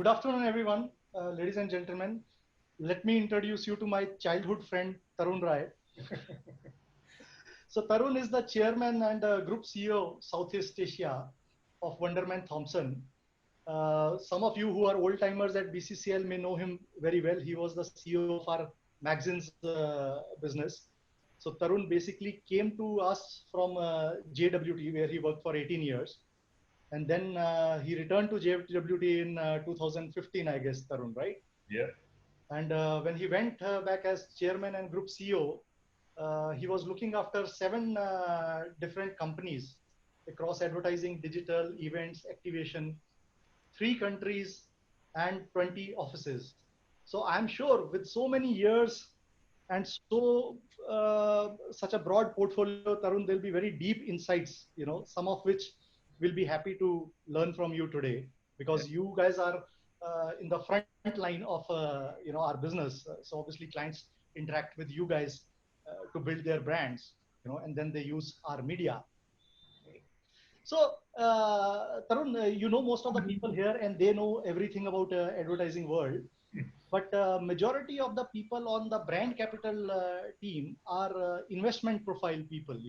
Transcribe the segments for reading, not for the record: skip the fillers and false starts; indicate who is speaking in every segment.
Speaker 1: Good afternoon, everyone. Ladies and gentlemen, let me introduce you to my childhood friend, Tarun Rai. So Tarun is the chairman and group CEO, Southeast Asia of Wonderman Thompson. Some of you who are old timers at BCCL may know him very well. He was the CEO of our magazine's business. So Tarun basically came to us from JWT, where he worked for 18 years. And then he returned to JWT in 2015, I guess, Tarun, right?
Speaker 2: Yeah.
Speaker 1: And when he went back as chairman and group CEO, he was looking after seven different companies across advertising, digital, events, activation, 3 countries, and 20 offices. So I'm sure with so many years and such a broad portfolio, Tarun, there'll be very deep insights, some of which we'll be happy to learn from you today, because you guys are in the front line of our business. So obviously clients interact with you guys to build their brands, and then they use our media. So, Tarun, you know most of the people here, and they know everything about advertising world. But majority of the people on the brand capital team are investment profile people.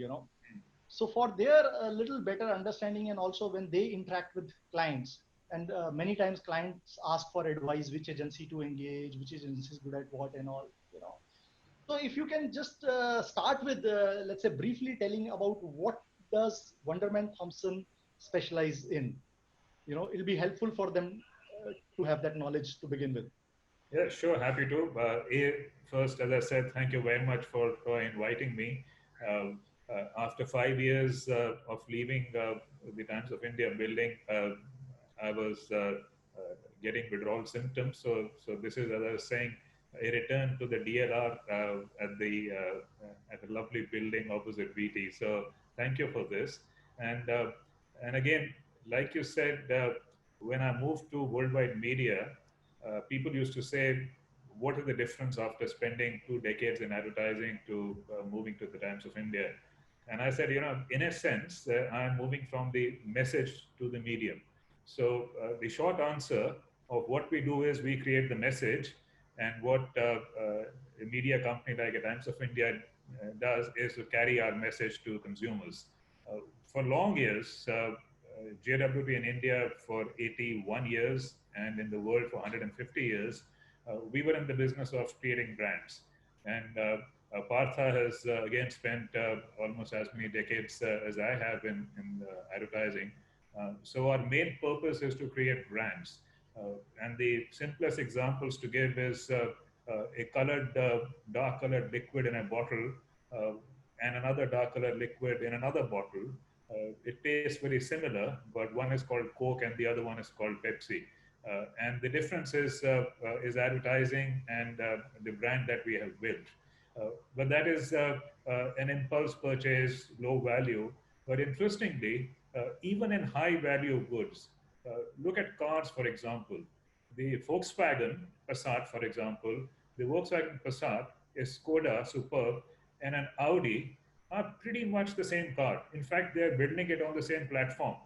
Speaker 1: So for their little better understanding, and also when they interact with clients, and many times clients ask for advice, which agency to engage, which agency is good at what and all. So if you can just start with, let's say, briefly telling about what does Wonderman Thompson specialize in? It'll be helpful for them to have that knowledge to begin with.
Speaker 2: Yeah, sure. Happy to. First, as I said, thank you very much for inviting me. After 5 years of leaving the Times of India building, I was getting withdrawal symptoms. So this is, as I was saying, a return to the DLR at a lovely building opposite VT. So thank you for this. And again, like you said, when I moved to worldwide media, people used to say, what is the difference after spending 2 decades in advertising to moving to the Times of India? And I said, in a sense, I'm moving from the message to the medium. So the short answer of what we do is we create the message, and what a media company like a Times of India does is to carry our message to consumers. For long years, JWT in India for 81 years, and in the world for 150 years, we were in the business of creating brands. And Partha has again spent almost as many decades as I have in advertising. So our main purpose is to create brands. And the simplest examples to give is a dark colored liquid in a bottle and another dark colored liquid in another bottle. It tastes very similar, but one is called Coke and the other one is called Pepsi. And the difference is advertising and the brand that we have built. But that is an impulse purchase, low value. But interestingly, even in high value goods, look at cars, for example. The Volkswagen Passat, for example, the Volkswagen Passat, a Skoda Superb, and an Audi are pretty much the same car. In fact, they're building it on the same platform.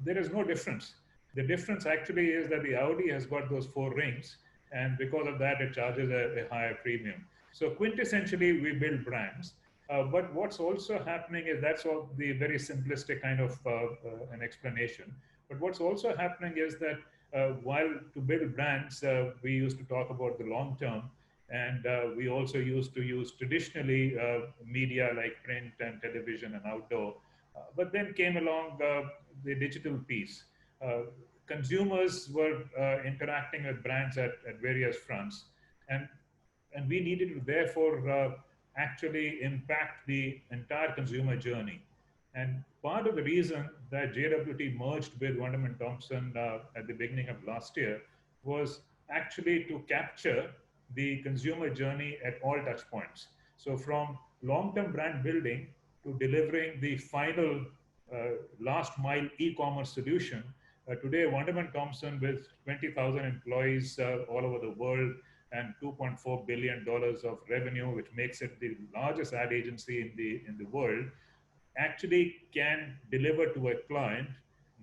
Speaker 2: There is no difference. The difference actually is that the Audi has got those 4 rings, and because of that, it charges a higher premium. So quintessentially, we build brands. But what's also happening is that's all the very simplistic kind of an explanation. But what's also happening is that while to build brands, we used to talk about the long term, and we also used to use traditionally media like print and television and outdoor. But then came along the digital piece. Consumers were interacting with brands at various fronts, and we needed to therefore actually impact the entire consumer journey. And part of the reason that JWT merged with Wonderman Thompson at the beginning of last year was actually to capture the consumer journey at all touch points. So from long-term brand building to delivering the final last mile e-commerce solution, today Wonderman Thompson with 20,000 employees all over the world and $2.4 billion of revenue, which makes it the largest ad agency in the world, actually can deliver to a client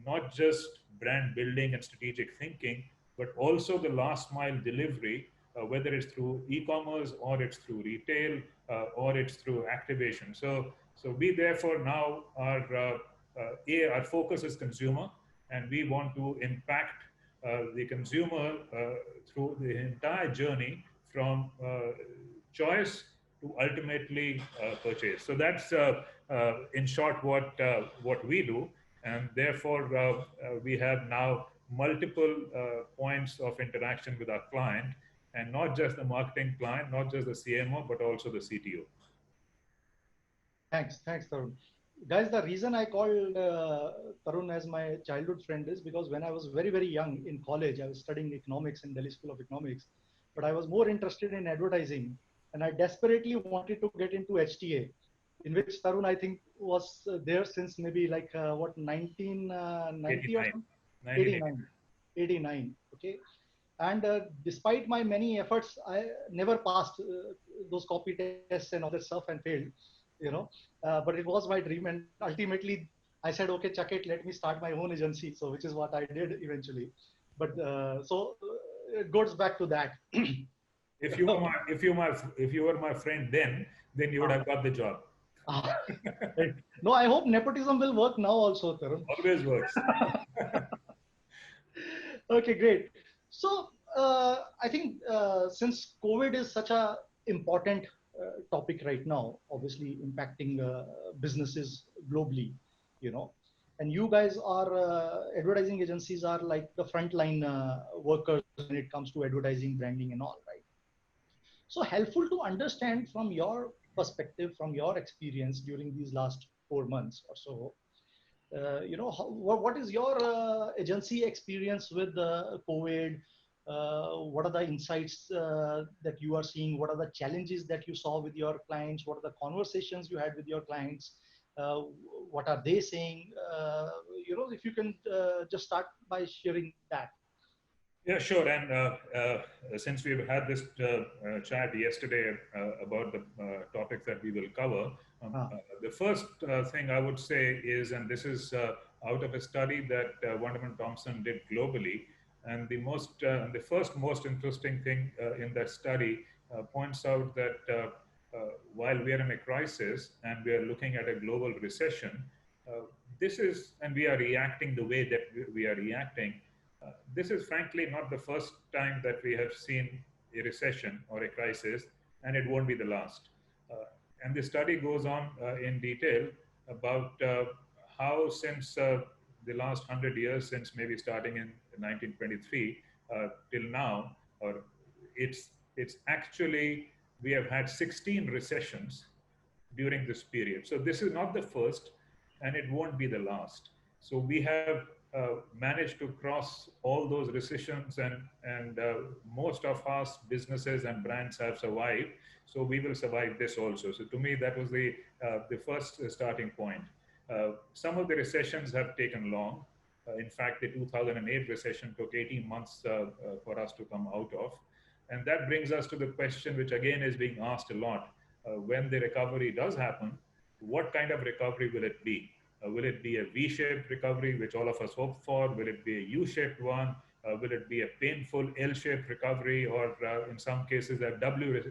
Speaker 2: not just brand building and strategic thinking, but also the last mile delivery, whether it's through e-commerce or it's through retail or it's through activation. So we therefore now are our focus is consumer, and we want to impact the consumer through the entire journey from choice to ultimately purchase. So that's in short what we do, and therefore we have now multiple points of interaction with our client, and not just the marketing client, not just the CMO, but also the CTO.
Speaker 1: Thanks, Tarun. Guys, the reason I called Tarun as my childhood friend is because when I was very, very young in college, I was studying economics in Delhi School of Economics, but I was more interested in advertising, and I desperately wanted to get into HTA, in which Tarun, I think, was there since maybe like what, 1990 or
Speaker 2: 89,
Speaker 1: something?
Speaker 2: 1989.
Speaker 1: 89. 89. Okay. And despite my many efforts, I never passed those copy tests and all that stuff and failed, you know. But it was my dream, and ultimately, I said, okay, chuck it, let me start my own agency. So, which is what I did eventually. But it goes back to that.
Speaker 2: If you were my friend then you would have got the job.
Speaker 1: Ah, right. No, I hope nepotism will work now also, Tarun.
Speaker 2: Always works.
Speaker 1: Okay, great. So I think since COVID is such a important topic right now, obviously impacting businesses globally, you know, and you guys are advertising agencies are like the frontline workers when it comes to advertising, branding, and all, right? So helpful to understand from your perspective, from your experience during these last 4 months or so, what is your agency experience with COVID? What are the insights that you are seeing? What are the challenges that you saw with your clients? What are the conversations you had with your clients? Uh, what are they saying? If you can just start by sharing that.
Speaker 2: Yeah, sure. And since we've had this chat yesterday about the topics that we will cover,
Speaker 1: Ah,
Speaker 2: the first thing I would say is, and this is out of a study that Wonderman Thompson did globally, and the first most interesting thing in that study points out that while we are in a crisis and we are looking at a global recession, uh, and we are reacting the way that we are reacting. This is frankly not the first time that we have seen a recession or a crisis, and it won't be the last. Uh, and the study goes on in detail about how, since the last 100 years, since maybe starting in 1923 till now, or it's actually we have had 16 recessions during this period. So this is not the first, and it won't be the last. So we have managed to cross all those recessions, and most of us businesses and brands have survived. So we will survive this also. So to me, that was the first starting point. Some of the recessions have taken long. In fact, the 2008 recession took 18 months for us to come out of. And that brings us to the question, which again is being asked a lot. When the recovery does happen, what kind of recovery will it be? Will it be a V-shaped recovery, which all of us hope for? Will it be a U-shaped one? Will it be a painful L-shaped recovery, or in some cases a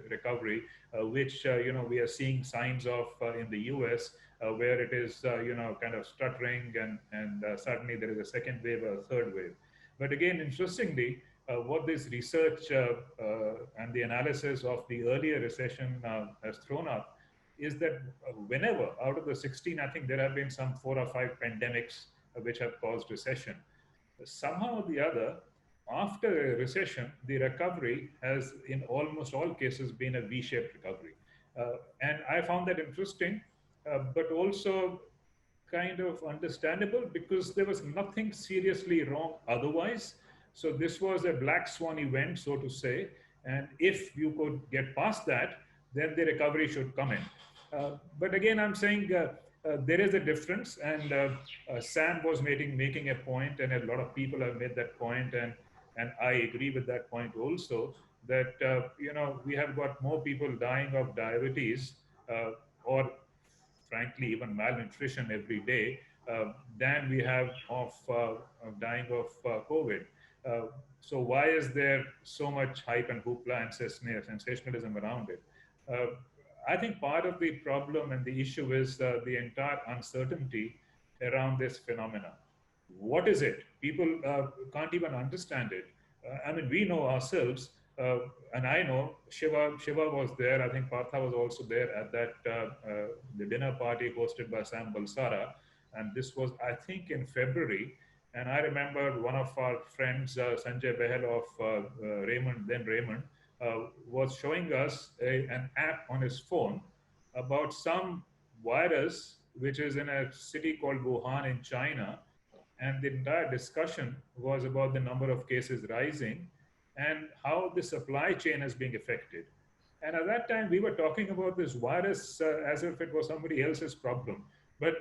Speaker 2: recovery, which we are seeing signs of in the US, where it is kind of stuttering, and suddenly there is a second wave or a third wave. But again, interestingly, what this research and the analysis of the earlier recession has thrown up is that whenever out of the 16, I think there have been some 4 or 5 pandemics which have caused recession. Somehow or the other, after a recession, the recovery has, in almost all cases, been a V-shaped recovery. And I found that interesting, but also kind of understandable because there was nothing seriously wrong otherwise. So this was a black swan event, so to say. And if you could get past that, then the recovery should come in. But again, I'm saying there is a difference, and Sam was making a point, and a lot of people have made that point, and I agree with that point also. That we have got more people dying of diabetes or frankly even malnutrition every day than we have of dying of COVID. Uh, so why is there so much hype and hoopla and sensationalism around it? Uh, I think part of the problem and the issue is the entire uncertainty around this phenomena. What is it? People can't even understand it. I mean, we know ourselves, uh, and I know Shiva was there. I think Partha was also there at that the dinner party hosted by Sam Balsara, and this was, I think, in February. And I remember one of our friends, Sanjay Behel of Raymond, then Raymond, was showing us an app on his phone about some virus which is in a city called Wuhan in China. And the entire discussion was about the number of cases rising and how the supply chain is being affected. And at that time, we were talking about this virus as if it was somebody else's problem. But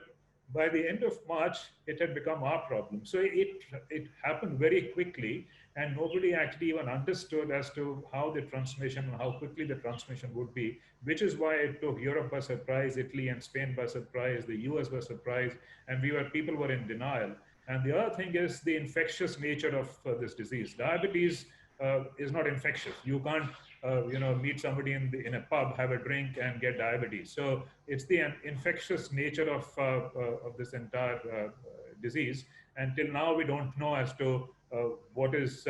Speaker 2: by the end of March, it had become our problem. So it happened very quickly, and nobody actually even understood as to how the transmission and how quickly the transmission would be, which is why it took Europe by surprise, Italy and Spain by surprise, the US by surprise, and people were in denial. And the other thing is the infectious nature of this disease. Diabetes is not infectious. You can't, meet somebody in a pub, have a drink, and get diabetes. So it's the infectious nature of this entire disease. And till now, we don't know as to what is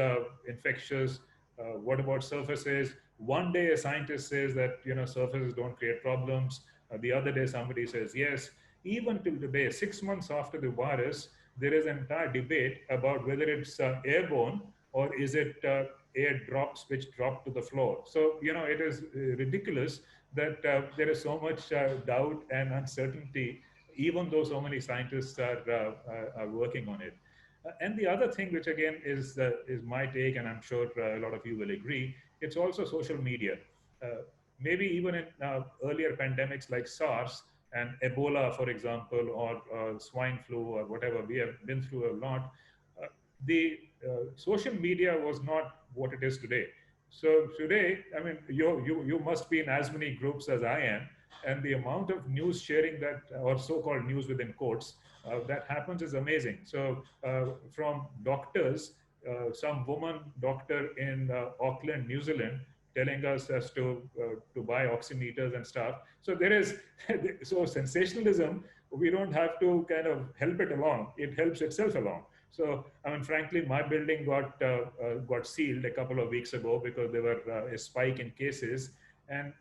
Speaker 2: infectious. What about surfaces? One day, a scientist says that surfaces don't create problems. The other day, somebody says yes. Even till today, 6 months after the virus, there is an entire debate about whether it's airborne or is it air drops which drop to the floor. So, it is ridiculous that there is so much doubt and uncertainty, even though so many scientists are working on it. And the other thing, which again is my take, and I'm sure a lot of you will agree, it's also social media. Uh, Maybe even in earlier pandemics like SARS and Ebola, for example, or swine flu or whatever, we have been through a lot. Uh, the social media was not what it is today. So today, I mean, you must be in as many groups as I am, and the amount of news sharing that, or so-called news within quotes, that happens is amazing. So from doctors, some woman doctor in Auckland, New Zealand, telling us as to buy oximeters and stuff. So there is so sensationalism. We don't have to kind of help it along; it helps itself along. So I mean, frankly, my building got sealed a couple of weeks ago because there were a spike in cases. And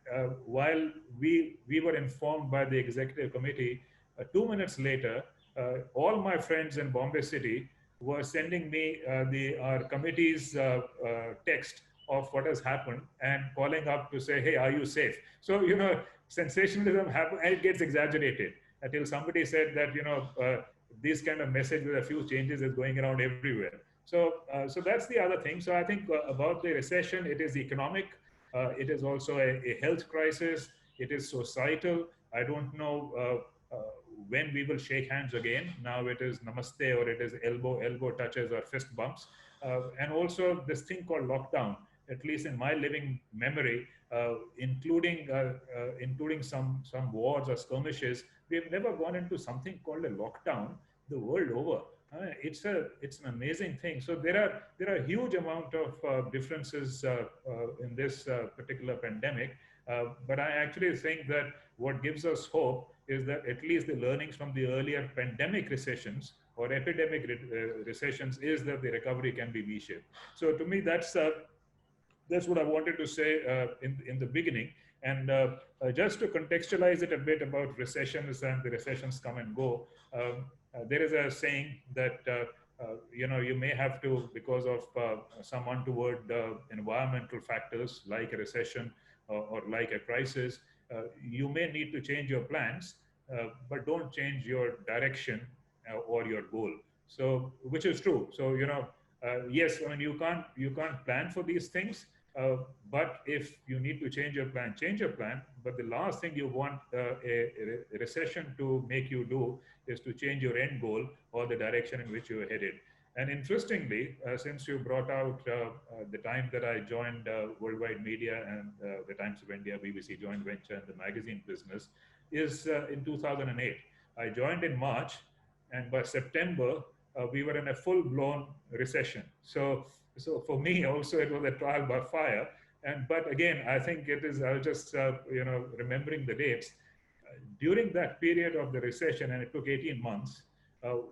Speaker 2: while we were informed by the executive committee, 2 minutes later, all my friends in Bombay City were sending me the our committee's text of what has happened and calling up to say, hey, are you safe? So, sensationalism happens and it gets exaggerated until somebody said that, this kind of message with a few changes is going around everywhere. So that's the other thing. So I think about the recession, it is economic, it is also a health crisis, it is societal. I don't know when we will shake hands again. Now it is namaste or it is elbow touches or fist bumps. And also this thing called lockdown, at least in my living memory, including some wars or skirmishes, we have never gone into something called a lockdown the world over. It's an amazing thing. So there are huge amount of differences in this particular pandemic. But I actually think that what gives us hope is that at least the learnings from the earlier pandemic recessions or epidemic recessions is that the recovery can be V-shaped. So to me, that's what I wanted to say in the beginning. And just to contextualize it a bit about recessions and the recessions come and go, there is a saying that you may have to, because of some untoward environmental factors like a recession or like a crisis, you may need to change your plans, but don't change your direction or your goal. So, which is true. So yes, I mean you can't plan for these things, but if you need to change your plan, change your plan. But the last thing you want a recession to make you do is to change your end goal or the direction in which you are headed. And interestingly, since you brought out the time that I joined Worldwide Media and the Times of India, BBC joint venture, and the magazine business, is in 2008. I joined in March, and by September, we were in a full-blown recession. So for me also it was a trial by fire. And but again, I think it is. I was just remembering the dates during that period of the recession, and it took 18 months.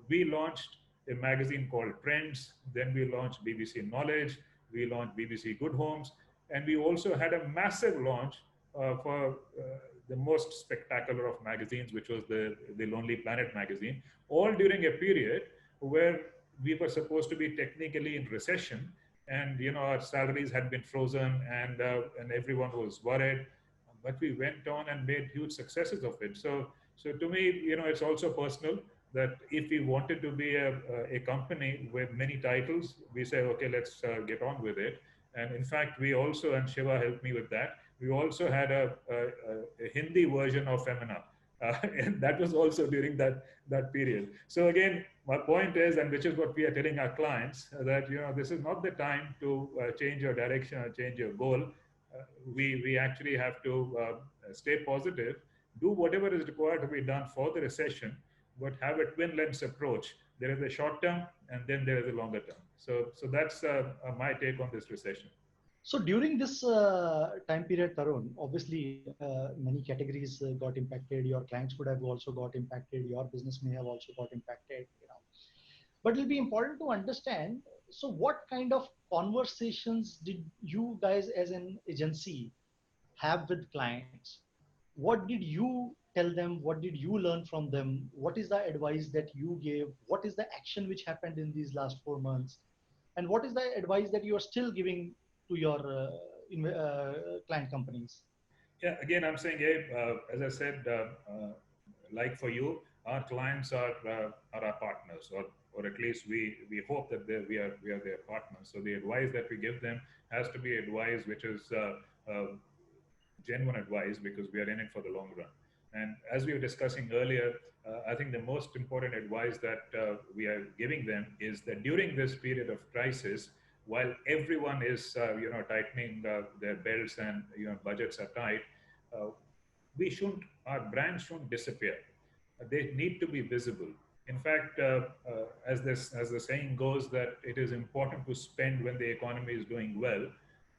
Speaker 2: We launched a magazine called Trends. Then we launched BBC Knowledge. We launched BBC Good Homes, and we also had a massive launch for the most spectacular of magazines, which was the Lonely Planet magazine, all during a period where we were supposed to be technically in recession, and our salaries had been frozen, and everyone was worried, but we went on and made huge successes of it. So to me, it's also personal that if we wanted to be a company with many titles, we say, okay, let's get on with it. And in fact, we also, and Shiva helped me with that, we also had a Hindi version of Femina. And that was also during that period. So again, my point is, and which is what we are telling our clients, that this is not the time to change your direction or change your goal. We actually have to stay positive, do whatever is required to be done for the recession, but have a twin lens approach. There is a short term, and then there is a longer term. So that's my take on this recession.
Speaker 1: So during this time period, Tarun, obviously many categories got impacted. Your clients would have also got impacted. Your business may have also got impacted. But it'll be important to understand. So, what kind of conversations did you guys, as an agency, have with clients? What did you tell them? What did you learn from them? What is the advice that you gave? What is the action which happened in these last 4 months? And what is the advice that you are still giving to your client companies?
Speaker 2: Yeah, again, I'm saying, Abe, as I said, like for you, our clients are our partners, or at least we hope that we are their partners. So the advice that we give them has to be advice which is genuine advice, because we are in it for the long run. And as we were discussing earlier, I think the most important advice that we are giving them is that during this period of crisis, while everyone is tightening their belts and budgets are tight, uh, our brands shouldn't disappear. They need to be visible. In fact, as the saying goes, that it is important to spend when the economy is doing well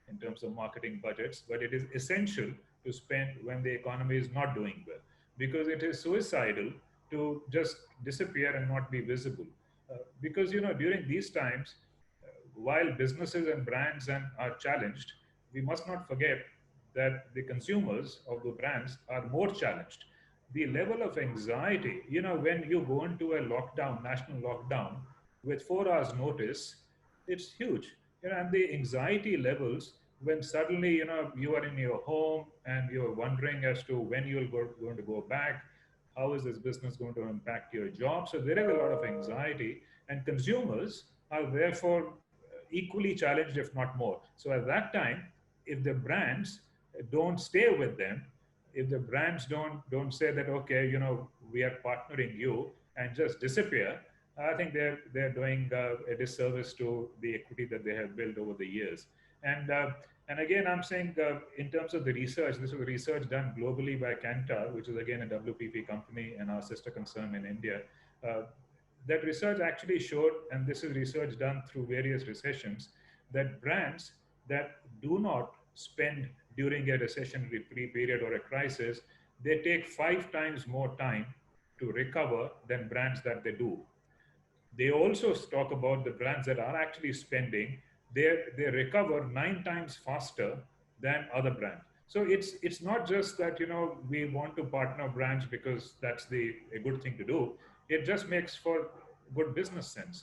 Speaker 2: in terms of marketing budgets, but it is essential to spend when the economy is not doing well, because it is suicidal to just disappear and not be visible. Because during these times, while businesses and brands are challenged, we must not forget that the consumers of the brands are more challenged. The level of anxiety, when you go into a lockdown, national lockdown, with 4 hours notice, it's huge. And the anxiety levels when suddenly, you are in your home and you're wondering as to when you're going to go back, how is this business going to impact your job? So there is a lot of anxiety, and consumers are therefore equally challenged, if not more. So at that time, if the brands don't stay with them, if the brands don't say that, okay, we are partnering you, and just disappear, I think they're doing a disservice to the equity that they have built over the years. And and again, I'm saying in terms of the research, this was research done globally by Kantar, which is again a WPP company and our sister concern in India. Uh, that research actually showed, and this is research done through various recessions, that brands that do not spend during a recessionary period or a crisis, they take 5 times more time to recover than brands that they do. They also talk about the brands that are actually spending, they recover 9 times faster than other brands. So it's not just that we want to partner brands because that's a good thing to do. It just makes for good business sense.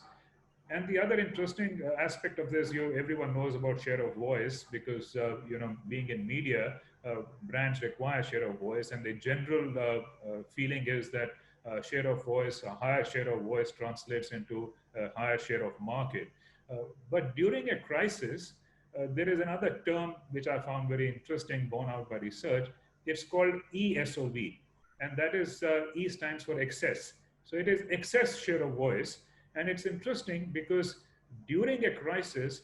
Speaker 2: And the other interesting aspect of this, everyone knows about share of voice, because being in media, brands require share of voice, and the general feeling is that share of voice, a higher share of voice translates into a higher share of market. Uh, but during a crisis, there is another term which I found very interesting, borne out by research. It's called ESOV, and that is E stands for excess. So it is excess share of voice, and it's interesting because during a crisis,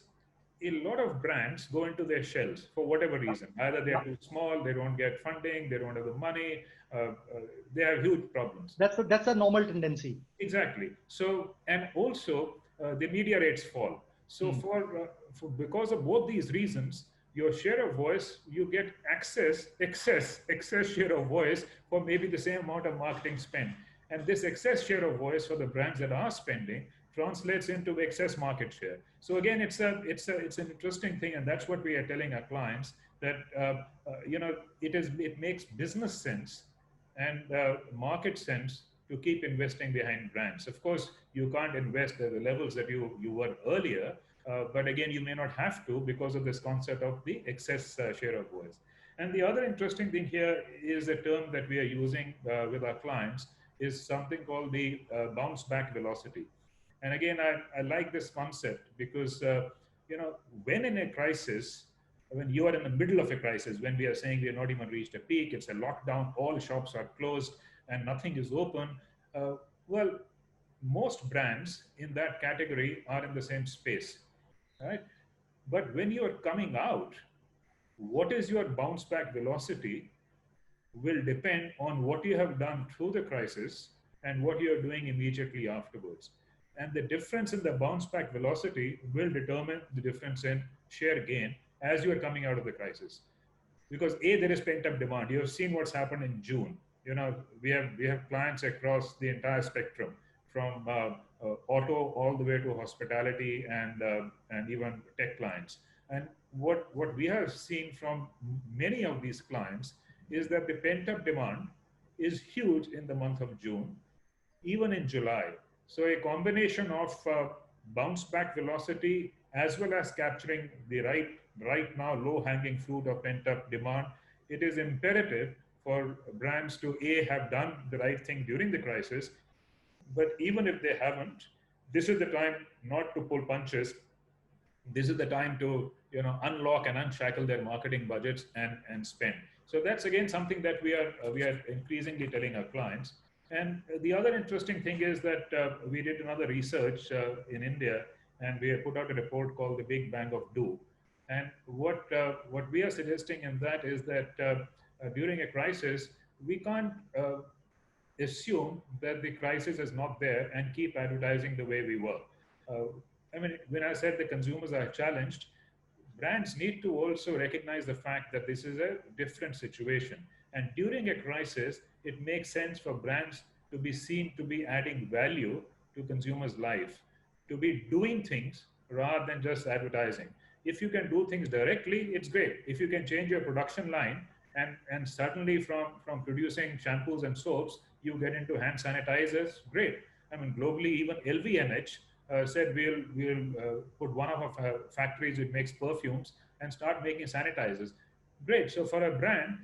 Speaker 2: a lot of brands go into their shells for whatever reason. Either they're too small, they don't get funding, they don't have the money, they have huge problems.
Speaker 1: That's a normal tendency.
Speaker 2: Exactly. So, and also the media rates fall. So,
Speaker 1: Hmm.
Speaker 2: for because of both these reasons, your share of voice, you get excess share of voice for maybe the same amount of marketing spend. And this excess share of voice for the brands that are spending translates into excess market share. So again, it's an interesting thing, and that's what we are telling our clients that it makes business sense and market sense to keep investing behind brands. Of course, you can't invest at the levels that you were earlier, but again, you may not have to because of this concept of the excess share of voice. And the other interesting thing here is a term that we are using with our clients is something called the bounce back velocity. And again, I like this concept because when in a crisis, when you are in the middle of a crisis, when we are saying we have not even reached a peak, it's a lockdown, all shops are closed and nothing is open. Uh, well, most brands in that category are in the same space, right? But when you are coming out, what is your bounce back velocity will depend on what you have done through the crisis and what you are doing immediately afterwards. And the difference in the bounce back velocity will determine the difference in share gain as you are coming out of the crisis. Because there is pent up demand. You have seen what's happened in June. We have clients across the entire spectrum, from auto all the way to hospitality and even tech clients. And what we have seen from many of these clients is that the pent up demand is huge in the month of June, even in July. So a combination of bounce back velocity as well as capturing the right now low hanging fruit of pent up demand. It is imperative for brands to have done the right thing during the crisis, but even if they haven't, this is the time not to pull punches. This is the time to unlock and unshackle their marketing budgets and spend. So that's again something that we are increasingly telling our clients. And the other interesting thing is that we did another research in India, and we have put out a report called the Big Bang of Do. And what we are suggesting in that is that during a crisis, we can't assume that the crisis is not there and keep advertising the way we were. Uh, I mean, when I said the consumers are challenged, brands need to also recognize the fact that this is a different situation. And during a crisis, it makes sense for brands to be seen to be adding value to consumers' life, to be doing things rather than just advertising. If you can do things directly, it's great. If you can change your production line and suddenly from producing shampoos and soaps, you get into hand sanitizers, great. I mean, globally, even LVMH said we'll put one of our factories which makes perfumes and start making sanitizers. Great. So for a brand,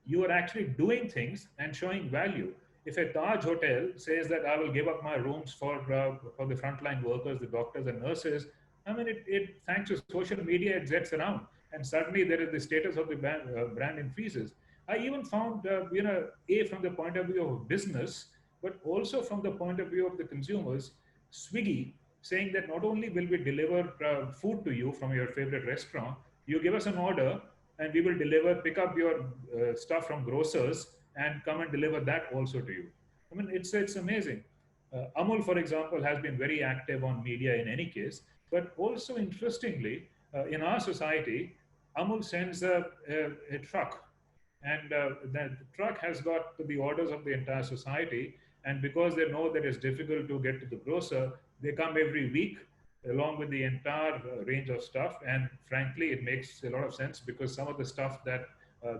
Speaker 2: you are actually doing things and showing value. If a Taj hotel says that I will give up my rooms for the frontline workers, the doctors and nurses, I mean, it thanks to social media, it gets around, and suddenly there is the status of the brand increases. I even found, from the point of view of business, but also from the point of view of the consumers, Swiggy saying that not only will we deliver food to you from your favorite restaurant, you give us an order and we will pick up your stuff from grocers and come and deliver that also to you. I mean, it's amazing. Amul, for example, has been very active on media in any case, but also interestingly, in our society, Amul sends a truck, and the truck has got the orders of the entire society. And because they know that it's difficult to get to the grocer, they come every week along with the entire range of stuff. And frankly, it makes a lot of sense because some of the stuff that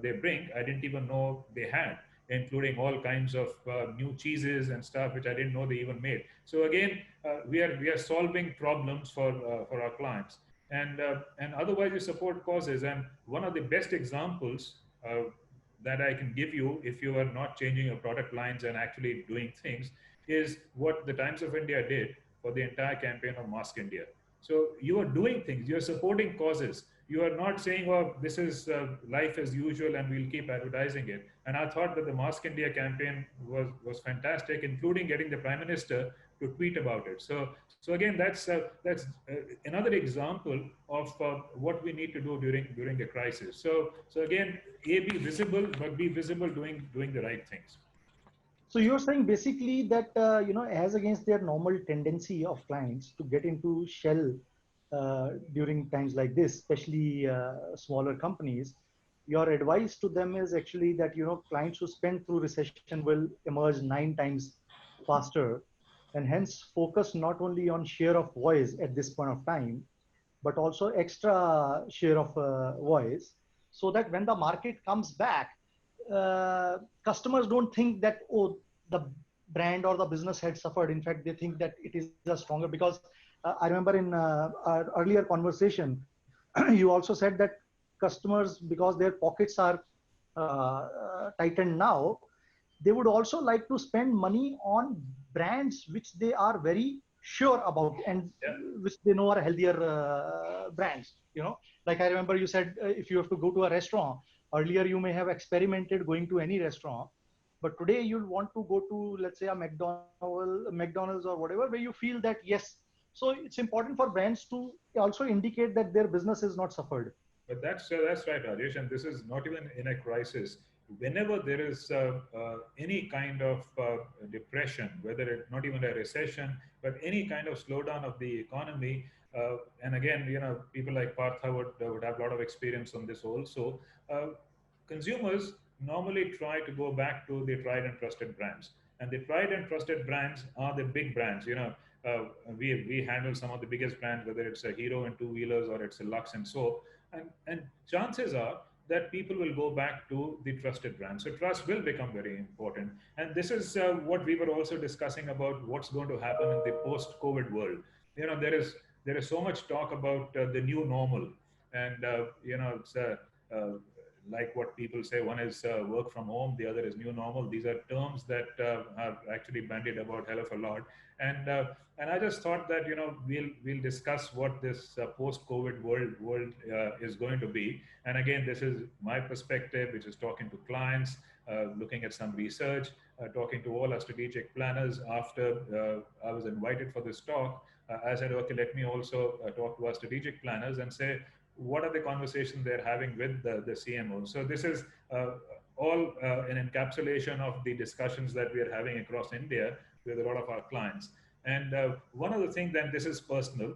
Speaker 2: they bring, I didn't even know they had, including all kinds of new cheeses and stuff which I didn't know they even made. So again, we are solving problems for our clients, and otherwise we support causes. And one of the best examples that I can give you, if you are not changing your product lines and actually doing things, is what the Times of India did for the entire campaign of Mask India. So you are doing things, you are supporting causes. You are not saying, "Oh, this is life as usual, and we'll keep advertising it." And I thought that the Mask India campaign was fantastic, including getting the Prime Minister to tweet about it. So again, that's another example of what we need to do during a crisis. So again, be visible, but be visible doing the right things.
Speaker 1: So you're saying basically that as against their normal tendency of clients to get into shell during times like this, especially smaller companies, your advice to them is actually that clients who spend through recession will emerge 9 times faster, and hence focus not only on share of voice at this point of time, but also extra share of voice, so that when the market comes back, customers don't think that, oh, the brand or the business had suffered. In fact, they think that it is a stronger, because I remember in our earlier conversation, you also said that customers, because their pockets are tightened now, they would also like to spend money on brands which they are very sure about, and
Speaker 2: Yeah.
Speaker 1: which they know are healthier brands. Like I remember you said, if you have to go to a restaurant, earlier you may have experimented going to any restaurant, but today you'll want to go to, let's say, a McDonald's or whatever, where you feel that yes. So it's important for brands to also indicate that their business is not suffered.
Speaker 2: But that's right, Rajesh. And this is not even in a crisis. Whenever there is any kind of depression, whether it not even a recession, but any kind of slowdown of the economy, and again, people like Partha would have a lot of experience on this also. Uh, Consumers normally try to go back to the tried and trusted brands, and the tried and trusted brands are the big brands. Uh, we handle some of the biggest brands, whether it's a Hero in two-wheelers or it's a Lux and so, and chances are that people will go back to the trusted brand. So trust will become very important. And this is what we were also discussing about what's going to happen in the post-COVID world. There is so much talk about the new normal, and it's like what people say. One is work from home, the other is new normal. These are terms that are actually bandied about hell of a lot. And I just thought that we'll discuss what this post-COVID world is going to be. And again, this is my perspective, which is talking to clients, looking at some research, talking to all our strategic planners. After I was invited for this talk, I said, okay, let me also talk to our strategic planners and say, what are the conversations they're having with the CMO. So this is all an encapsulation of the discussions that we are having across India with a lot of our clients. And one of the things, then this is personal,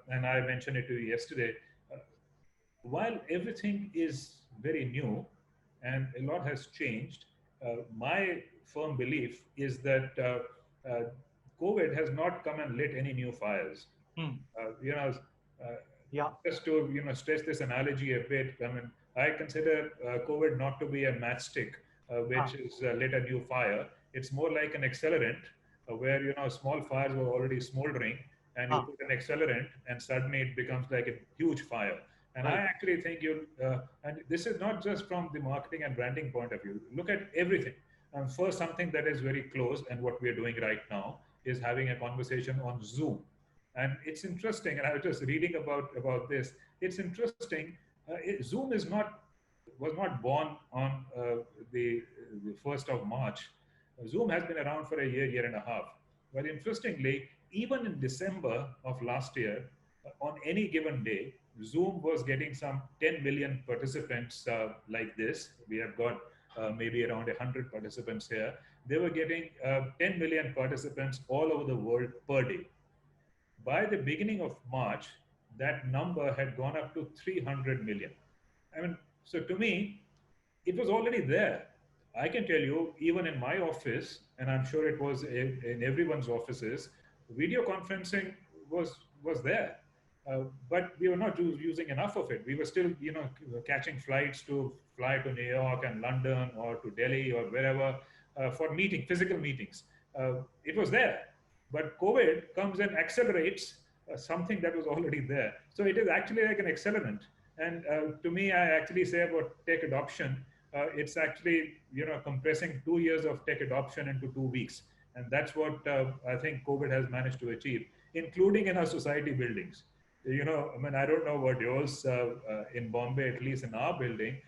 Speaker 2: and I mentioned it to you yesterday, uh, while everything is very new and a lot has changed, my firm belief is that COVID has not come and lit any new fires.
Speaker 1: Hmm.
Speaker 2: Uh,
Speaker 1: Yeah.
Speaker 2: just to stretch this analogy a bit, I mean, I consider COVID not to be a matchstick which
Speaker 1: Ah.
Speaker 2: is lit a new fire. It's more like an accelerant where small fires were already smoldering, and you
Speaker 1: Ah.
Speaker 2: put an accelerant, and suddenly it becomes like a huge fire. And I
Speaker 1: Right.
Speaker 2: actually think and this is not just from the marketing and branding point of view. Look at everything. First, something that is very close, and what we are doing right now is having a conversation on Zoom. And it's interesting, and I was just reading about this. It's interesting. Zoom was not born on the 1st of March. Zoom has been around for a year and a half. But interestingly, even in December of last year, on any given day, Zoom was getting some 10 million participants like this. We have got maybe around 100 participants here. They were getting 10 million participants all over the world per day. By the beginning of March, that number had gone up to 300 million. I mean, so to me, it was already there. I can tell you, even in my office, and I'm sure it was in everyone's offices, video conferencing was there, but we were not using enough of it. We were still, catching flights to fly to New York and London or to Delhi or wherever for physical meetings. It was there, but COVID comes and accelerates something that was already there. So it is actually like an accelerant. And to me, I actually say about tech adoption, it's actually compressing 2 years of tech adoption into 2 weeks, and that's what I think COVID has managed to achieve, including in our society buildings. I mean, I don't know what yours in Bombay, at least in our building,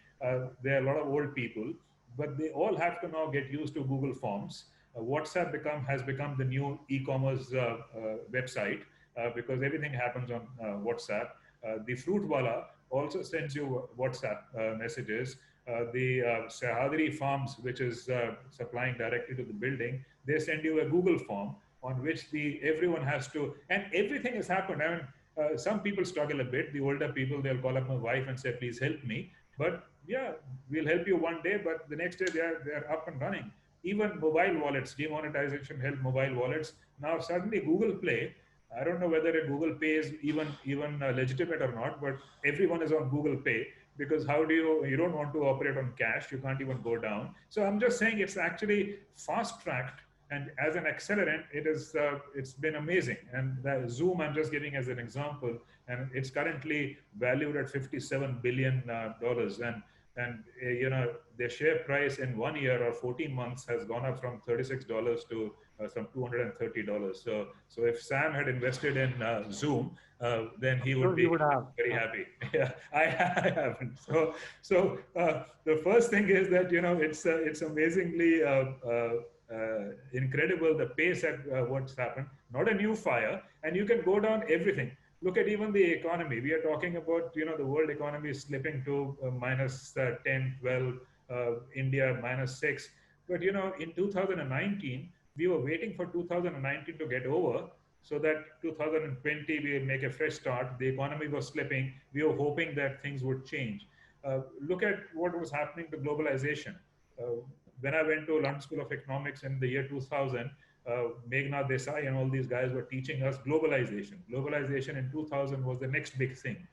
Speaker 2: there are a lot of old people, but they all have to now get used to Google Forms. WhatsApp has become the new e-commerce website because everything happens on WhatsApp. The fruit wala also sends you WhatsApp messages. The Sahadri Farms, which is supplying directly to the building, they send you a Google form on which the everyone has to, and everything has happened. I mean, some people struggle a bit. The older people, they'll call up my wife and say, "Please help me." But yeah, we'll help you one day, but the next day they are up and running. Even mobile wallets, demonetization helped mobile wallets. Now suddenly Google Play, I don't know whether a Google Pay is even legitimate or not, but everyone is on Google Pay because how do you don't want to operate on cash, you can't even go down. So I'm just saying it's actually fast tracked, and as an accelerant, it's been amazing. And the Zoom I'm just giving as an example, and it's currently valued at $57 billion, and their share price in 1 year or 14 months has gone up from $36 to some $230. So if Sam had invested in Zoom, then
Speaker 3: I'm
Speaker 2: he would
Speaker 3: sure you
Speaker 2: be
Speaker 3: would have.
Speaker 2: very happy. Yeah, I haven't. So the first thing is that it's amazingly incredible the pace at what's happened. Not a new fire, and you can go down everything. Look at even the economy. We are talking about the world economy is slipping to minus 10, 12, India -6. But in 2019 we were waiting for 2019 to get over so that 2020 we will make a fresh start. The economy was slipping. We were hoping that things would change. Look at what was happening to globalization. Uh, when I went to London School of Economics in the year 2000, Meghna Desai and all these guys were teaching us globalization. Globalization in 2000 was the next big thing.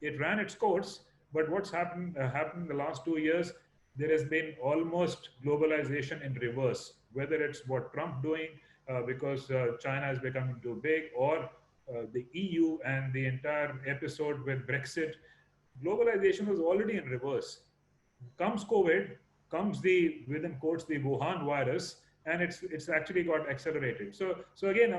Speaker 2: It ran its course, but what's happened in the last 2 years? There has been almost globalization in reverse. Whether it's what Trump doing because China is becoming too big, or the EU and the entire episode with Brexit, globalization was already in reverse. Comes COVID, comes the within quotes the Wuhan virus, and it's actually got accelerated. So again,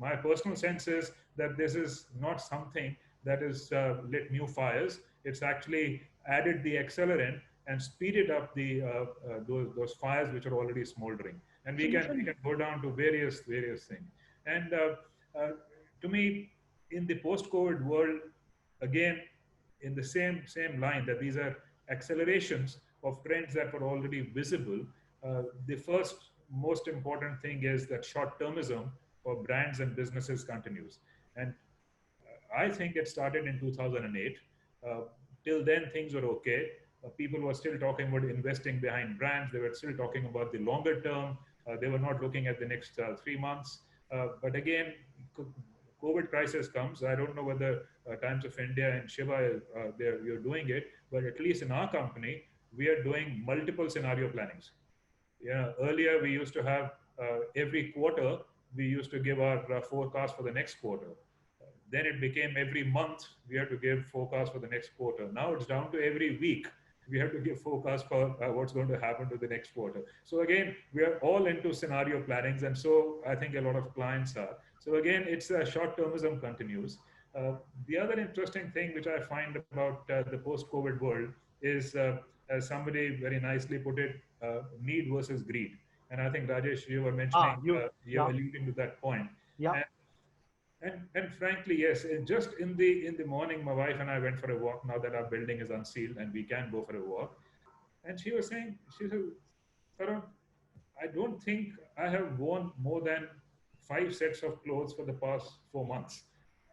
Speaker 2: my personal sense is that this is not something that is lit new fires. It's actually added the accelerant and speeded up the those fires which are already smoldering. And
Speaker 1: So
Speaker 2: we can go down to various things. And uh, to me, in the post-COVID world, again, in the same line that these are accelerations of trends that were already visible. The first most important thing is that short-termism for brands and businesses continues, and I think it started in 2008. Uh, till then, things were okay. People were still talking about investing behind brands. They were still talking about the longer term. They were not looking at the next 3 months. But again, COVID crisis comes. I don't know whether Times of India and Shiva you're doing it, but at least in our company, we are doing multiple scenario plannings. Yeah, earlier we used to have every quarter we used to give our forecast for the next quarter. Then it became every month we have to give forecast for the next quarter. Now it's down to every week we have to give forecast for what's going to happen to the next quarter. So again, we are all into scenario plannings, and so I think a lot of clients are. So again, it's short-termism continues. The other interesting thing which I find about the post-COVID world is, as somebody very nicely put it, need versus greed. And I think Rajesh, you were mentioning, you're
Speaker 3: Yeah,
Speaker 2: alluding to that point.
Speaker 3: yeah.
Speaker 2: And and frankly, yes. Just in the morning, my wife and I went for a walk. Now that our building is unsealed and we can go for a walk, and she said, Tarun, I don't think I have worn more than 5 sets of clothes for the past 4 months.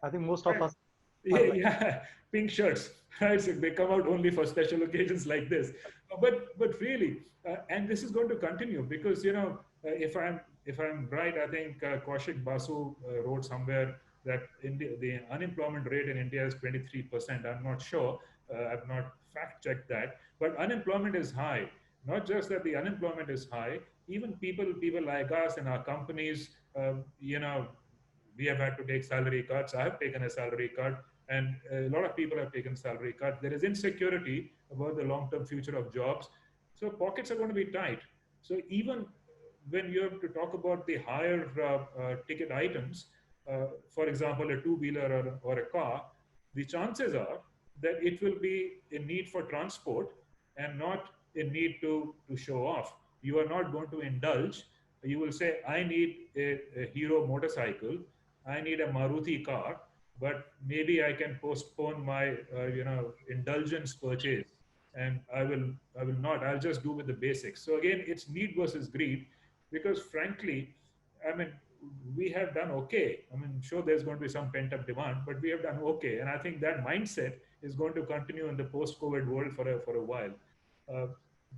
Speaker 3: I think most of
Speaker 2: Right.
Speaker 3: us
Speaker 2: Yeah,
Speaker 3: are like,
Speaker 2: yeah, pink shirts, right? So they come out only for special occasions like this. But really, and this is going to continue because if I'm right, I think Kaushik Basu wrote somewhere that India, the unemployment rate in India is 23%. I'm not sure. I've not fact checked that, but unemployment is high. Not just that the unemployment is high, even people like us in our companies, we have had to take salary cuts. I have taken a salary cut, and a lot of people have taken salary cuts. There is insecurity about the long-term future of jobs, so pockets are going to be tight. So even when you have to talk about the higher ticket items, for example, a two-wheeler or a car, the chances are that it will be a need for transport and not a need to show off. you are not going to indulge. You will say, I need a Hero motorcycle, I need a Maruti car, but maybe I can postpone my indulgence purchase, and I will not. I'll just do with the basics. So again, it's need versus greed, because frankly, I mean, we have done okay. I mean, sure, there's going to be some pent up demand, but we have done okay, and I think that mindset is going to continue in the post COVID world for a while. Uh,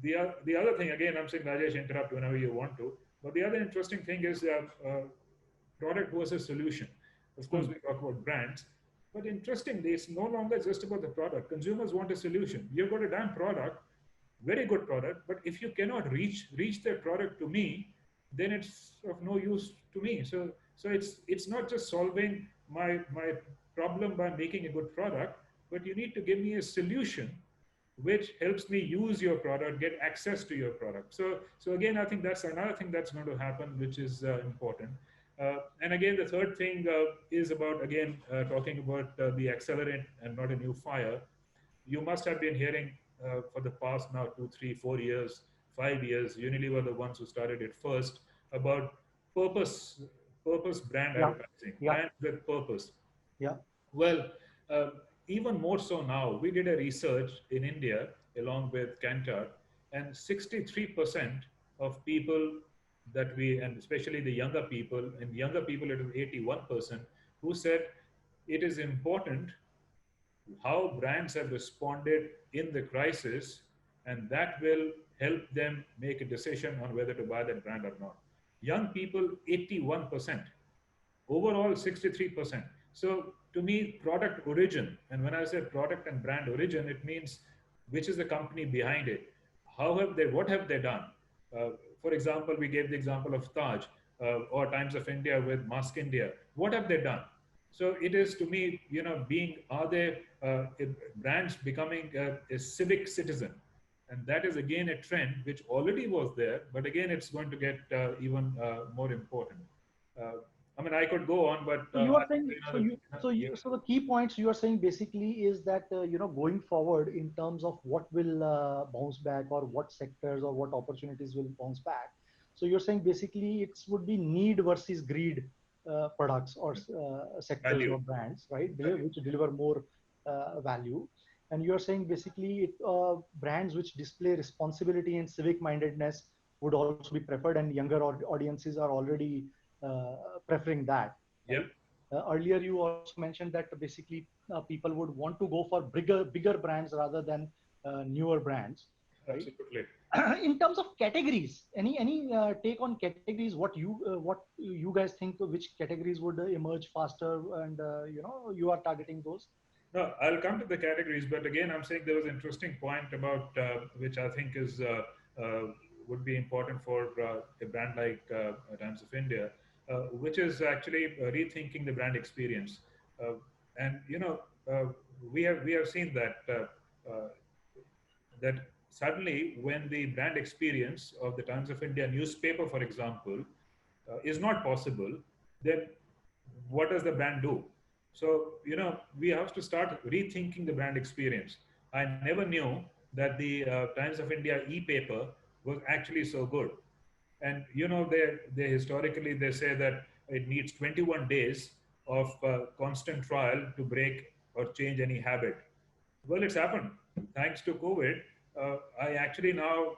Speaker 2: the other thing, again, I'm saying, Rajesh, interrupt whenever you want to. But the other interesting thing is product versus solution. Of course,
Speaker 1: Hmm.
Speaker 2: we talk about brands, but interestingly, it's no longer just about the product. Consumers want a solution. You've got a damn product, very good product, but if you cannot reach that product to me, then it's of no use to me. So it's not just solving my problem by making a good product, but you need to give me a solution which helps me use your product, get access to your product. So again, I think that's another thing that's going to happen, which is important. And again, the third thing is about, again, talking about the accelerant and not a new fire. You must have been hearing for the past now 2, 3, 4 years, 5 years. Unilever, the ones who started it first, about purpose, purpose brand
Speaker 1: Yeah.
Speaker 2: advertising,
Speaker 1: Yeah.
Speaker 2: brand with purpose.
Speaker 1: Yeah.
Speaker 2: Well, uh, even more so now, we did a research in India along with Kantar, and 63% of people that we, and especially the younger people, and younger people it is 81%, who said it is important how brands have responded in the crisis, and that will help them make a decision on whether to buy that brand or not. Young people, 81%. Overall, 63%. So to me, product origin, and when I say product and brand origin, it means which is the company behind it. What have they done? Uh, for example, we gave the example of Taj or Times of India with Mask India. What have they done? So it is, to me, are they brands becoming a civic citizen? And that is again a trend which already was there, but again, it's going to get even more important. Uh, I mean, I could go on, but
Speaker 1: So you are
Speaker 2: I think,
Speaker 1: saying, so the key points you are saying basically is that going forward in terms of what will bounce back, or what sectors or what opportunities will bounce back. So you're saying basically it would be need versus greed products or sectors
Speaker 2: value.
Speaker 1: or brands, right?
Speaker 2: Value.
Speaker 1: Which deliver more value. And you're saying basically brands which display responsibility and civic mindedness would also be preferred, and younger audiences are already preferring that,
Speaker 2: Yep,
Speaker 1: right? Earlier, you also mentioned that basically people would want to go for bigger brands rather than newer brands, right?
Speaker 2: absolutely.
Speaker 1: In terms of categories, any take on categories? What you guys think which categories would emerge faster, and you are targeting those?
Speaker 2: No, I'll come to the categories, but again, I'm saying there was an interesting point about which I think is uh, would be important for a brand like Times of India, which is actually rethinking the brand experience. Uh, and uh, we have seen that suddenly, when the brand experience of the Times of India newspaper, for example, is not possible, then what does the brand do? So, we have to start rethinking the brand experience. I never knew that the Times of India e-paper was actually so good. And they historically they say that it needs 21 days of constant trial to break or change any habit. Well, it's happened. Thanks to COVID, I actually now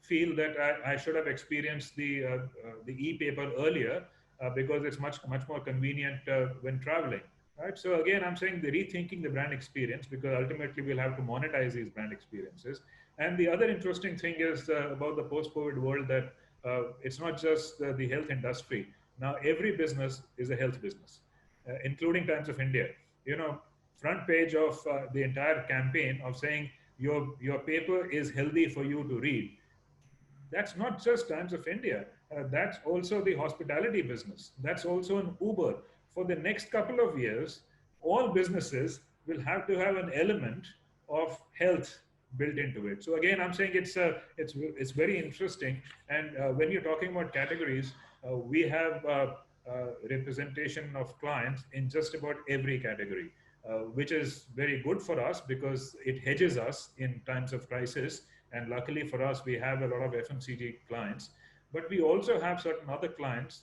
Speaker 2: feel that I should have experienced the e-paper earlier, because it's much more convenient when traveling. Right. So again, I'm saying the rethinking the brand experience, because ultimately we'll have to monetize these brand experiences. And the other interesting thing is about the post-COVID world, that it's not just the health industry. Now every business is a health business, including Times of India. You know, front page of the entire campaign of saying your paper is healthy for you to read. That's not just Times of India. That's also the hospitality business. That's also an Uber. For the next couple of years, all businesses will have to have an element of health built into it. So again, I'm saying it's very interesting. And when you're talking about categories, we have representation of clients in just about every category, which is very good for us because it hedges us in times of crisis, And luckily for us, we have a lot of FMCG clients. But we also have certain other clients,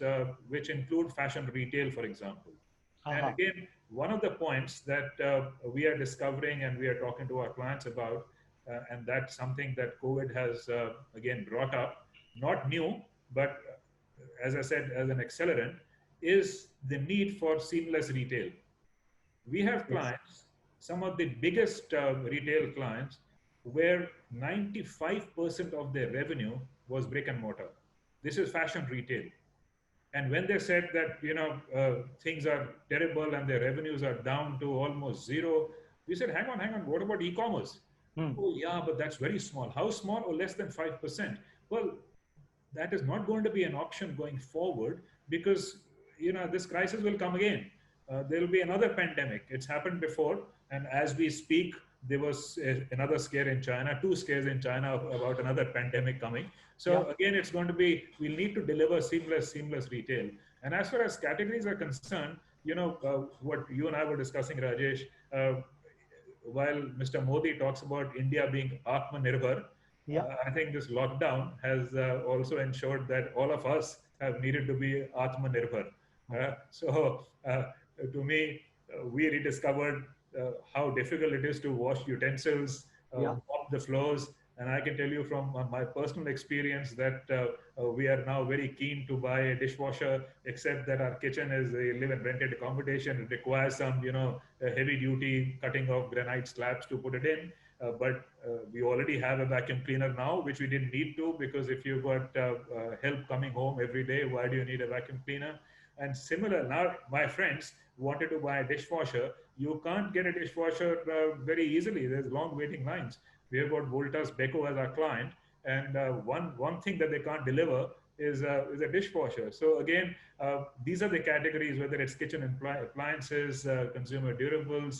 Speaker 2: which include fashion retail, for example. And
Speaker 1: Haha.
Speaker 2: again, one of the points that we are discovering and we are talking to our clients about, and that's something that COVID has again brought up, not new, but as I said, as an accelerant, is the need for seamless retail. We have
Speaker 1: Yes.
Speaker 2: clients, some of the biggest retail clients, where 95% of their revenue was brick and mortar. This is fashion retail. And when they said that things are terrible and their revenues are down to almost zero, we said, hang on, what about e-commerce?
Speaker 1: Hmm.
Speaker 2: Oh yeah, but that's very small. How small? Or less than 5%. Well, that is not going to be an option going forward, because this crisis will come again. There will be another pandemic. It's happened before, and as we speak, there was another scare in China, two scares in China about another pandemic coming.
Speaker 1: Yeah.
Speaker 2: So again, it's going to be, we'll need to deliver seamless retail. And as far as categories are concerned, what you and I were discussing, Rajesh, uh, while Mr. Modi talks about India being Atmanirbhar,
Speaker 1: Yeah.
Speaker 2: I think this lockdown has also ensured that all of us have needed to be Atmanirbhar. So to me, we rediscovered how difficult it is to wash utensils,
Speaker 1: Yeah.
Speaker 2: mop the floors. And I can tell you from my personal experience that we are now very keen to buy a dishwasher, except that our kitchen is a live and rented accommodation. It requires some, heavy duty cutting of granite slabs to put it in. But we already have a vacuum cleaner now, which we didn't need to, because if you've got help coming home every day, why do you need a vacuum cleaner? And similar, now my friends wanted to buy a dishwasher. You can't get a dishwasher very easily. There's long waiting lines. We have got Voltas Beko as our client, and one thing that they can't deliver is a dishwasher. So again, these are the categories, whether it's kitchen appliances, consumer durables,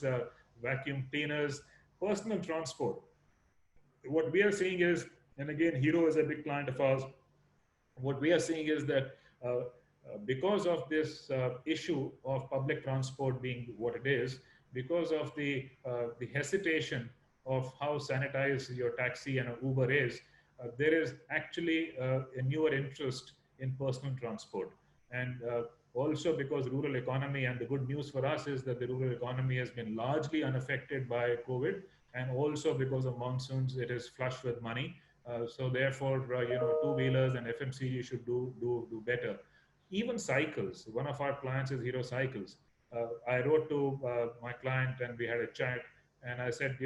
Speaker 2: vacuum cleaners, personal transport. What we are seeing is, and again, Hero is a big client of ours. What we are seeing is that because of this issue of public transport being what it is, because of the hesitation of how sanitized your taxi and Uber is, there is actually a newer interest in personal transport. And also because rural economy, and the good news for us is that the rural economy has been largely unaffected by COVID, and also because of monsoons, it is flush with money. So therefore, two-wheelers and FMCG should do better. Even cycles. One of our clients is Hero Cycles. I wrote to my client and we had a chat. And I said,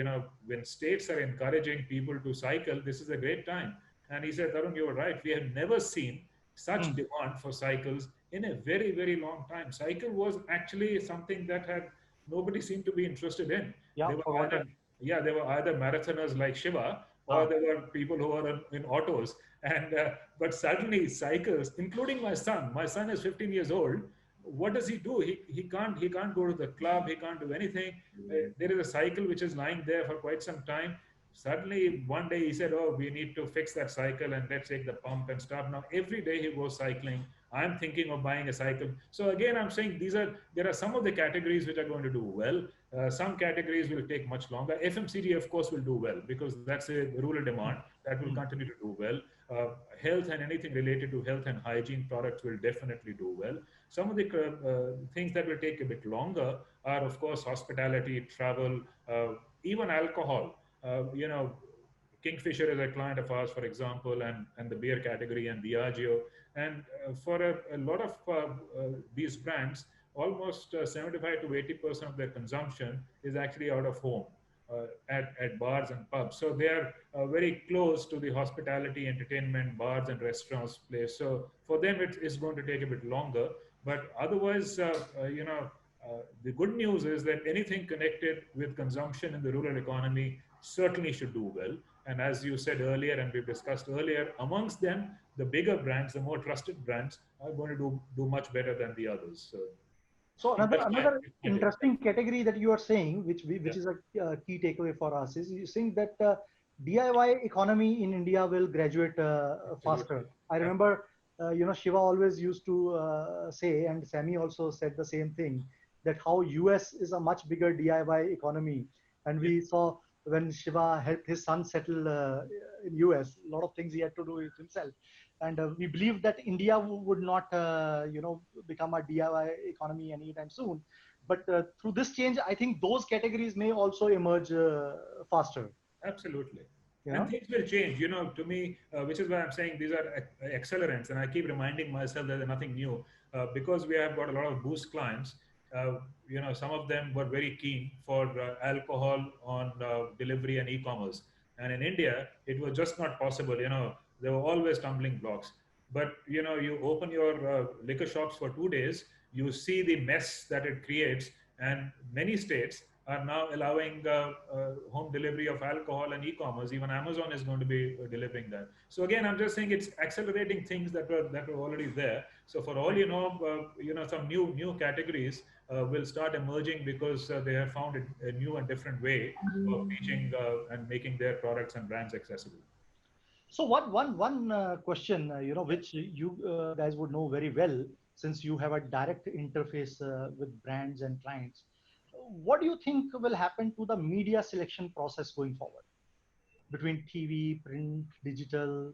Speaker 2: when states are encouraging people to cycle, this is a great time. And he said, Tarun, you were right. We have never seen such
Speaker 1: Hmm.
Speaker 2: demand for cycles in a very, very long time. Cycle was actually something that had nobody seemed to be interested in.
Speaker 1: Yeah.
Speaker 2: They were either,
Speaker 1: Forgotten.
Speaker 2: yeah, they were either marathoners like Shiva, or
Speaker 1: Ah.
Speaker 2: there were people who were in autos. And but suddenly cycles, including my son is 15 years old. What does he do? He can't go to the club. He can't do anything. There is a cycle which is lying there for quite some time. Suddenly one day he said, oh, we need to fix that cycle and let's take the pump and stuff. Now every day he goes cycling. I'm thinking of buying a cycle. So again, I'm saying there are some of the categories which are going to do well. Some categories will take much longer. FMCG, of course, will do well, because that's a rural demand that will
Speaker 1: Hmm.
Speaker 2: continue to do well. Health and anything related to health and hygiene products will definitely do well. Some of the things that will take a bit longer are, of course, hospitality, travel, even alcohol. Kingfisher is a client of ours, for example, and the beer category, and Diageo. And for a lot of these brands, almost 75 to 80% of their consumption is actually out of home, at bars and pubs. So they are very close to the hospitality, entertainment, bars and restaurants place. So for them, it is going to take a bit longer. But otherwise, the good news is that anything connected with consumption in the rural economy certainly should do well. And as you said earlier, and we've discussed earlier, amongst them, the bigger brands, the more trusted brands, are going to do much better than the others. So
Speaker 1: So another
Speaker 2: that's
Speaker 1: another
Speaker 2: my take.
Speaker 1: interesting category that you are saying, which
Speaker 2: Yeah,
Speaker 1: is a key takeaway for us, is you think that DIY economy in India will graduate
Speaker 2: absolutely.
Speaker 1: faster. I
Speaker 2: Yeah,
Speaker 1: remember, Shiva always used to say, and Sammy also said the same thing, that how US is a much bigger DIY economy, and
Speaker 2: yeah,
Speaker 1: we saw when Shiva helped his son settle in US. A lot of things he had to do it himself, and we believe that India would not, become a DIY economy anytime soon. But through this change, I think those categories may also emerge faster.
Speaker 2: Absolutely.
Speaker 1: You
Speaker 2: And
Speaker 1: know.
Speaker 2: things will change, to me, which is why I'm saying these are accelerants. And I keep reminding myself that they're nothing new because we have got a lot of boost clients. Some of them were very keen for alcohol on delivery and e-commerce. And in India, it was just not possible. There were always stumbling blocks. But, you open your liquor shops for 2 days, you see the mess that it creates. And many states are now allowing home delivery of alcohol and e-commerce. Even Amazon is going to be delivering that. So again, I'm just saying it's accelerating things that were already there. So for all
Speaker 1: Right.
Speaker 2: some new categories will start emerging because they have found a new and different way of reaching and making their products and brands accessible.
Speaker 1: So one question, which you guys would know very well, since you have a direct interface with brands and clients. What do you think will happen to the media selection process going forward between TV, print, digital,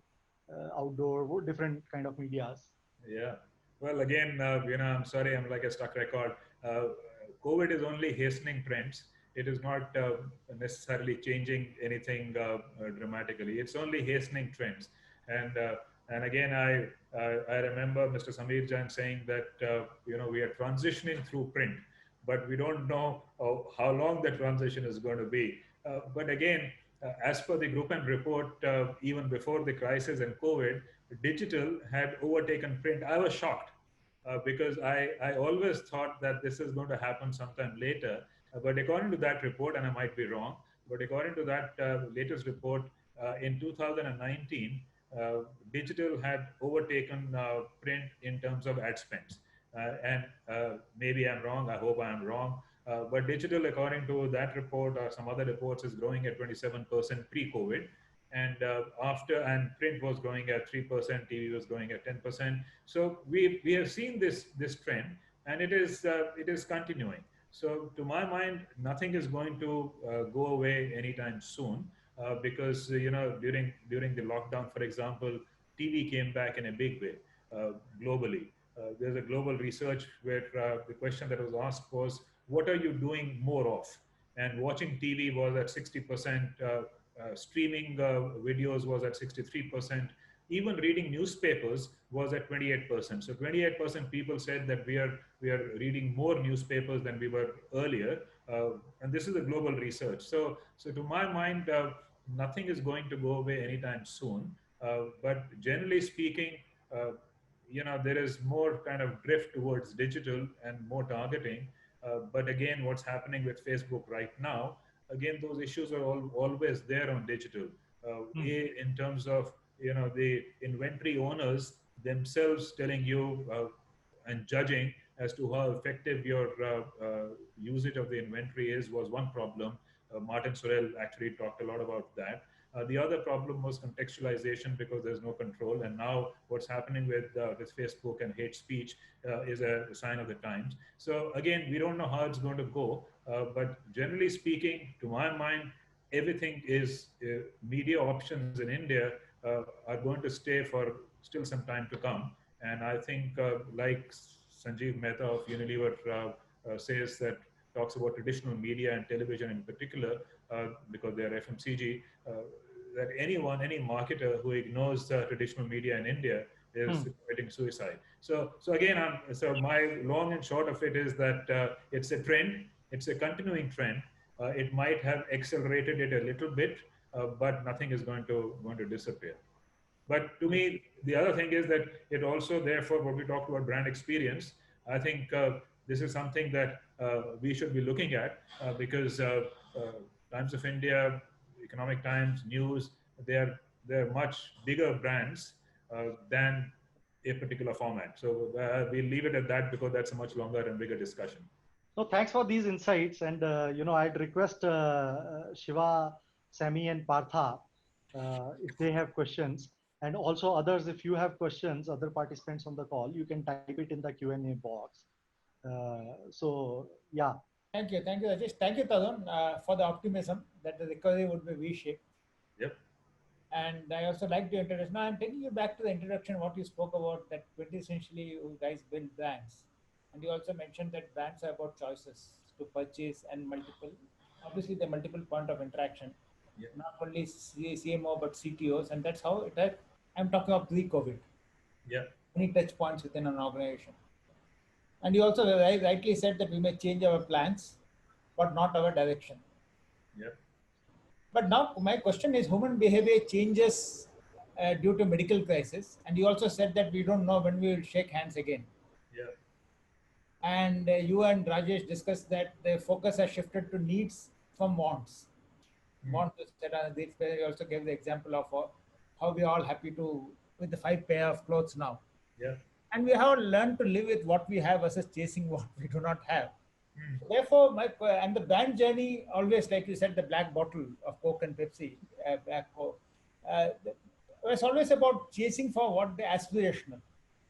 Speaker 1: outdoor, different kind of medias?
Speaker 2: Yeah. Well, again, I'm sorry, I'm like a stuck record. Uh, COVID is only hastening trends. It is not necessarily changing anything dramatically. It's only hastening trends. And and again, I remember Mr. Samir Jain saying that we are transitioning through print, but we don't know how long the transition is going to be. But again, as per the Group and report, even before the crisis and COVID, digital had overtaken print. I was shocked because I always thought that this is going to happen sometime later. But according to that report, and I might be wrong, but according to that latest report, in 2019, uh, digital had overtaken print in terms of ad spends. And maybe I'm wrong. I hope I'm wrong. But digital, according to that report or some other reports, is growing at 27% pre-COVID, and after and print was growing at 3%, TV was growing at 10%. So we have seen this trend, and it is continuing. So to my mind, nothing is going to go away anytime soon because during the lockdown, for example, TV came back in a big way globally. There's a global research where the question that was asked was, "What are you doing more of?" And watching TV was at 60%. Streaming videos was at 63%. Even reading newspapers was at 28%. So 28% people said that we are reading more newspapers than we were earlier, and this is a global research. So to my mind, nothing is going to go away anytime soon. But generally speaking, uh, there is more kind of drift towards digital and more targeting. But again, what's happening with Facebook right now, again, those issues are always there on digital.
Speaker 1: Hmm.
Speaker 2: In terms of the inventory owners themselves telling you and judging as to how effective your usage of the inventory is was one problem. Martin Sorrell actually talked a lot about that. The other problem was contextualization because there's no control. And now what's happening with Facebook and hate speech is a sign of the times. So again, we don't know how it's going to go. But generally speaking, to my mind, everything is media options in India are going to stay for still some time to come. And I think, like Sanjeev Mehta of Unilever says, that talks about traditional media and television in particular, because they're FMCG, that any marketer who ignores traditional media in India is
Speaker 1: Hmm.
Speaker 2: committing suicide. So again, so my long and short of it is that it's a trend, it's a continuing trend. It might have accelerated it a little bit, but nothing is going to disappear. But to
Speaker 1: Yes.
Speaker 2: me, the other thing is that it also, therefore, when we talk about brand experience, I think this is something that we should be looking at because Times of India, Economic Times, News, they're much bigger brands than a particular format. So we'll leave it at that because that's a much longer and bigger discussion.
Speaker 1: So thanks for these insights, and I'd request Shiva, Sami, and Partha if they have questions, and also others if you have questions. Other participants on the call, you can type it in the Q&A box. So yeah.
Speaker 3: Thank you, Rajesh. Thank you, Tarun, for the optimism that the recovery would be V-shaped.
Speaker 2: Yep.
Speaker 3: And I also like to introduce. Now, I'm taking you back to the introduction, what you spoke about, that quintessentially you guys build brands. And you also mentioned that brands are about choices to purchase and multiple, obviously, the multiple point of interaction,
Speaker 2: Yep.
Speaker 3: not only CMO, but CTOs. And that's how it had, I'm talking of pre COVID,
Speaker 2: Yep.
Speaker 3: many touch points within an organization. And you also rightly said that we may change our plans, but not our direction.
Speaker 2: Yep.
Speaker 3: But now my question is, human behavior changes due to medical crisis, and you also said that we don't know when we will shake hands again.
Speaker 2: Yep.
Speaker 3: And you and Rajesh discussed that the focus has shifted to needs from wants.
Speaker 2: Mm.
Speaker 3: Wants, etc. You also gave the example of how we are all happy to with the 5 pair of clothes now,
Speaker 2: Yep.
Speaker 3: and we have learned to live with what we have versus chasing what we do not have.
Speaker 2: Mm.
Speaker 3: Therefore, and the brand journey always, like you said, the black bottle of Coke and Pepsi, black Coke, was always about chasing for what the aspirational,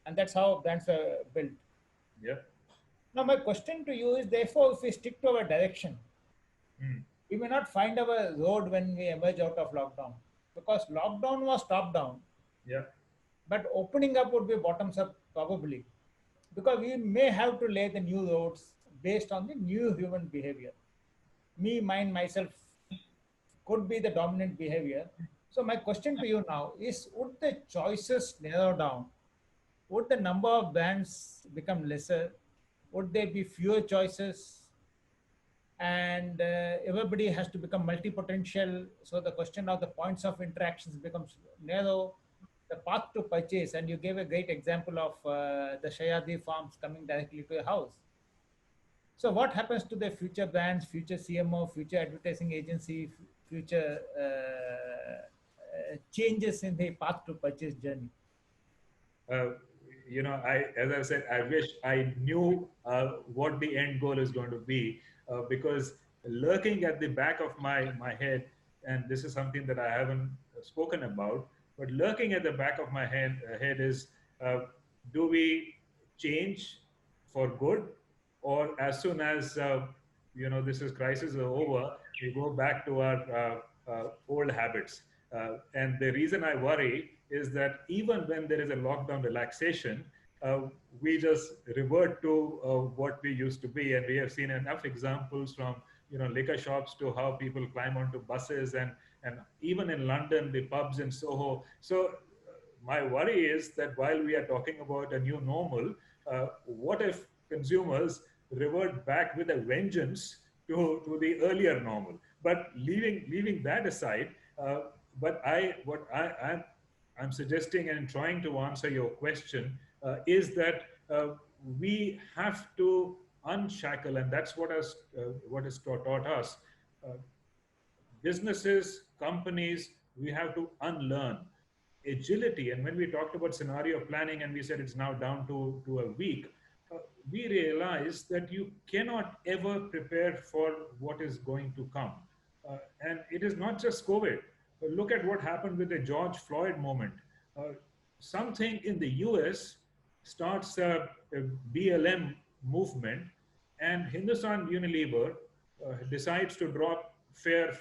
Speaker 3: and that's how brands were built.
Speaker 2: Yep.
Speaker 3: Now, my question to you is, therefore, if we stick to our direction,
Speaker 2: Mm.
Speaker 3: we may not find our road when we emerge out of lockdown, because lockdown was top down,
Speaker 2: Yep.
Speaker 3: but opening up would be bottoms up probably, because we may have to lay the new roads based on the new human behavior. Me, mine, myself could be the dominant behavior. So my question to you now is, would the choices narrow down? Would the number of brands become lesser? Would there be fewer choices? And everybody has to become multi-potential. So the question of the points of interactions becomes narrow. The path to purchase, and you gave a great example of the Shayadi farms coming directly to your house. So what happens to the future brands, future CMO, future advertising agency, future changes in the path to purchase journey?
Speaker 2: uh, as I said, I wish I knew what the end goal is going to be, because lurking at the back of my head, and this is something that I haven't spoken about, but lurking at the back of my head is, uh, do we change for good, or as soon as this is crisis is over, we go back to our old habits. And the reason I worry is that even when there is a lockdown relaxation, uh, we just revert to what we used to be. And we have seen enough examples from liquor shops to how people climb onto buses, and even in London, the pubs in Soho. So my worry is that while we are talking about a new normal, what if consumers revert back with a vengeance to the earlier normal? But leaving that aside, but I'm suggesting and trying to answer your question is that we have to unshackle, and that's what is taught us. Uh, Businesses, companies, we have to unlearn agility. And when we talked about scenario planning and we said it's now down to a week, we realize that you cannot ever prepare for what is going to come. And it is not just COVID. Look at what happened with the George Floyd moment. Uh, Something in the US starts a BLM movement, and Hindustan Unilever decides to drop Fair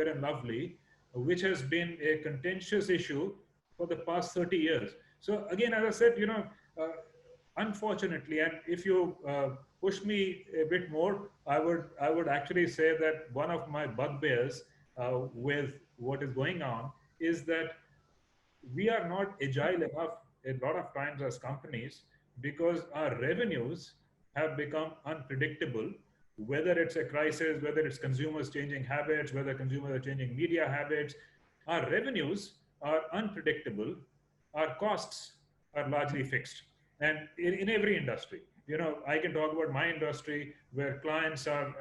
Speaker 2: and Lovely, which has been a contentious issue for the past 30 years. So again, as I said, uh, unfortunately, and if you push me a bit more, I would actually say that one of my bugbears with what is going on is that we are not agile enough a lot of times as companies, because our revenues have become unpredictable. Whether it's a crisis, whether it's consumers changing habits, whether consumers are changing media habits, our revenues are unpredictable. Our costs are largely fixed. And in every industry, I can talk about my industry, where clients are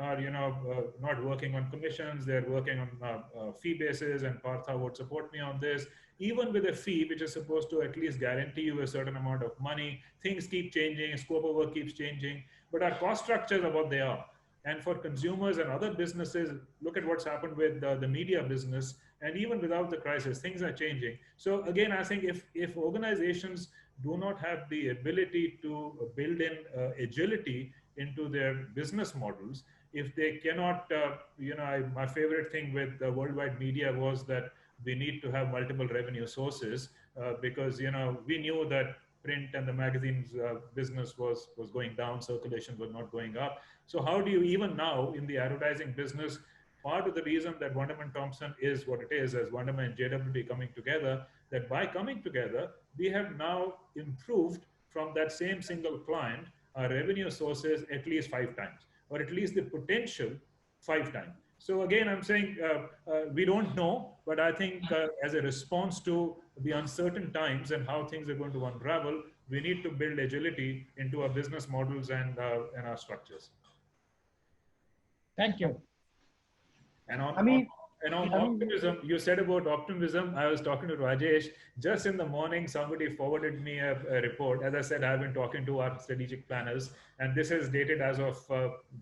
Speaker 2: not working on commissions, they're working on fee basis, and Partha would support me on this. Even with a fee, which is supposed to at least guarantee you a certain amount of money, things keep changing, scope of work keeps changing, but our cost structures are what they are. And for consumers and other businesses, look at what's happened with the media business. And even without the crisis, things are changing. So again, I think if organizations do not have the ability to build in agility into their business models, if they cannot, my favorite thing with the worldwide media was that we need to have multiple revenue sources because, we knew that print and the magazines business was going down, circulation was not going up. So how do you, even now in the advertising business, part of the reason that Wunderman Thompson is what it is, as Wunderman and JWT coming together, that by coming together, we have now improved from that same single client our revenue sources at least 5 times, or at least the potential 5 times. So again, I'm saying we don't know, but I think as a response to the uncertain times and how things are going to unravel, we need to build agility into our business models and our structures.
Speaker 3: Thank you.
Speaker 2: And on optimism, you said about optimism. I was talking to Rajesh just in the morning. Somebody forwarded me a report. As I said, I've been talking to our strategic planners, and this is dated as of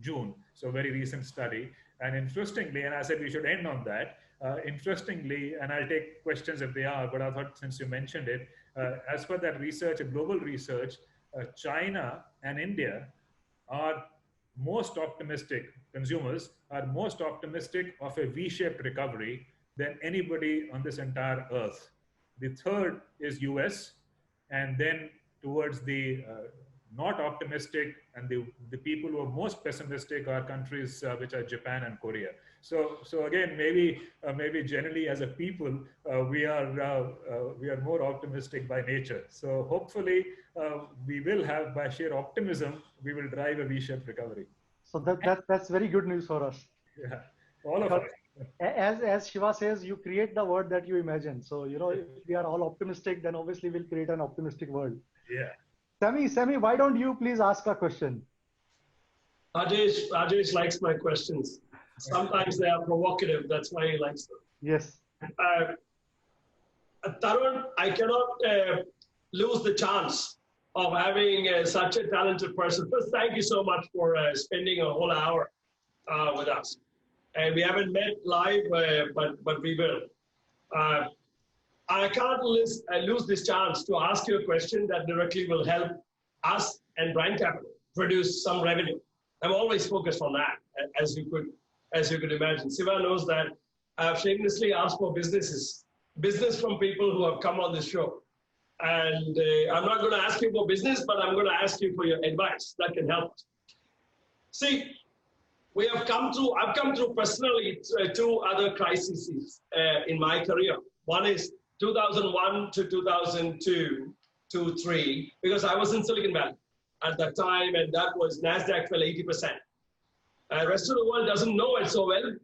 Speaker 2: June, so very recent study. And interestingly, and I said we should end on that. Interestingly, and I'll take questions if they are, but I thought since you mentioned it, as per that research, a global research, China and India are most optimistic, consumers are most optimistic of a V-shaped recovery than anybody on this entire earth. The third is US, and then towards the not optimistic and the people who are most pessimistic are countries which are Japan and Korea. So again, maybe generally as a people, we are more optimistic by nature. So hopefully we will have, by sheer optimism, we will drive a V-shaped recovery.
Speaker 1: So that's very good news for us.
Speaker 2: Yeah, all of us.
Speaker 1: As Shiva says, you create the world that you imagine. So, if we are all optimistic, then obviously we'll create an optimistic world.
Speaker 2: Yeah.
Speaker 1: Sammy, why don't you please ask a question?
Speaker 4: Rajesh likes my questions. Sometimes they are provocative. That's why he likes them.
Speaker 1: Yes.
Speaker 4: Tarun, I cannot lose the chance of having such a talented person. First, thank you so much for spending a whole hour with us. And we haven't met live, but we will. I can't lose this chance to ask you a question that directly will help us and Brand Capital produce some revenue. I'm always focused on that, as you could imagine. Siva knows that I've shamelessly asked for business from people who have come on this show. And I'm not going to ask you for business, but I'm going to ask you for your advice that can help us. See, I've come through personally two other crises in my career. One is 2001 to 2002, 2003, because I was in Silicon Valley at that time, and that was NASDAQ fell 80%. The rest of the world doesn't know it so well.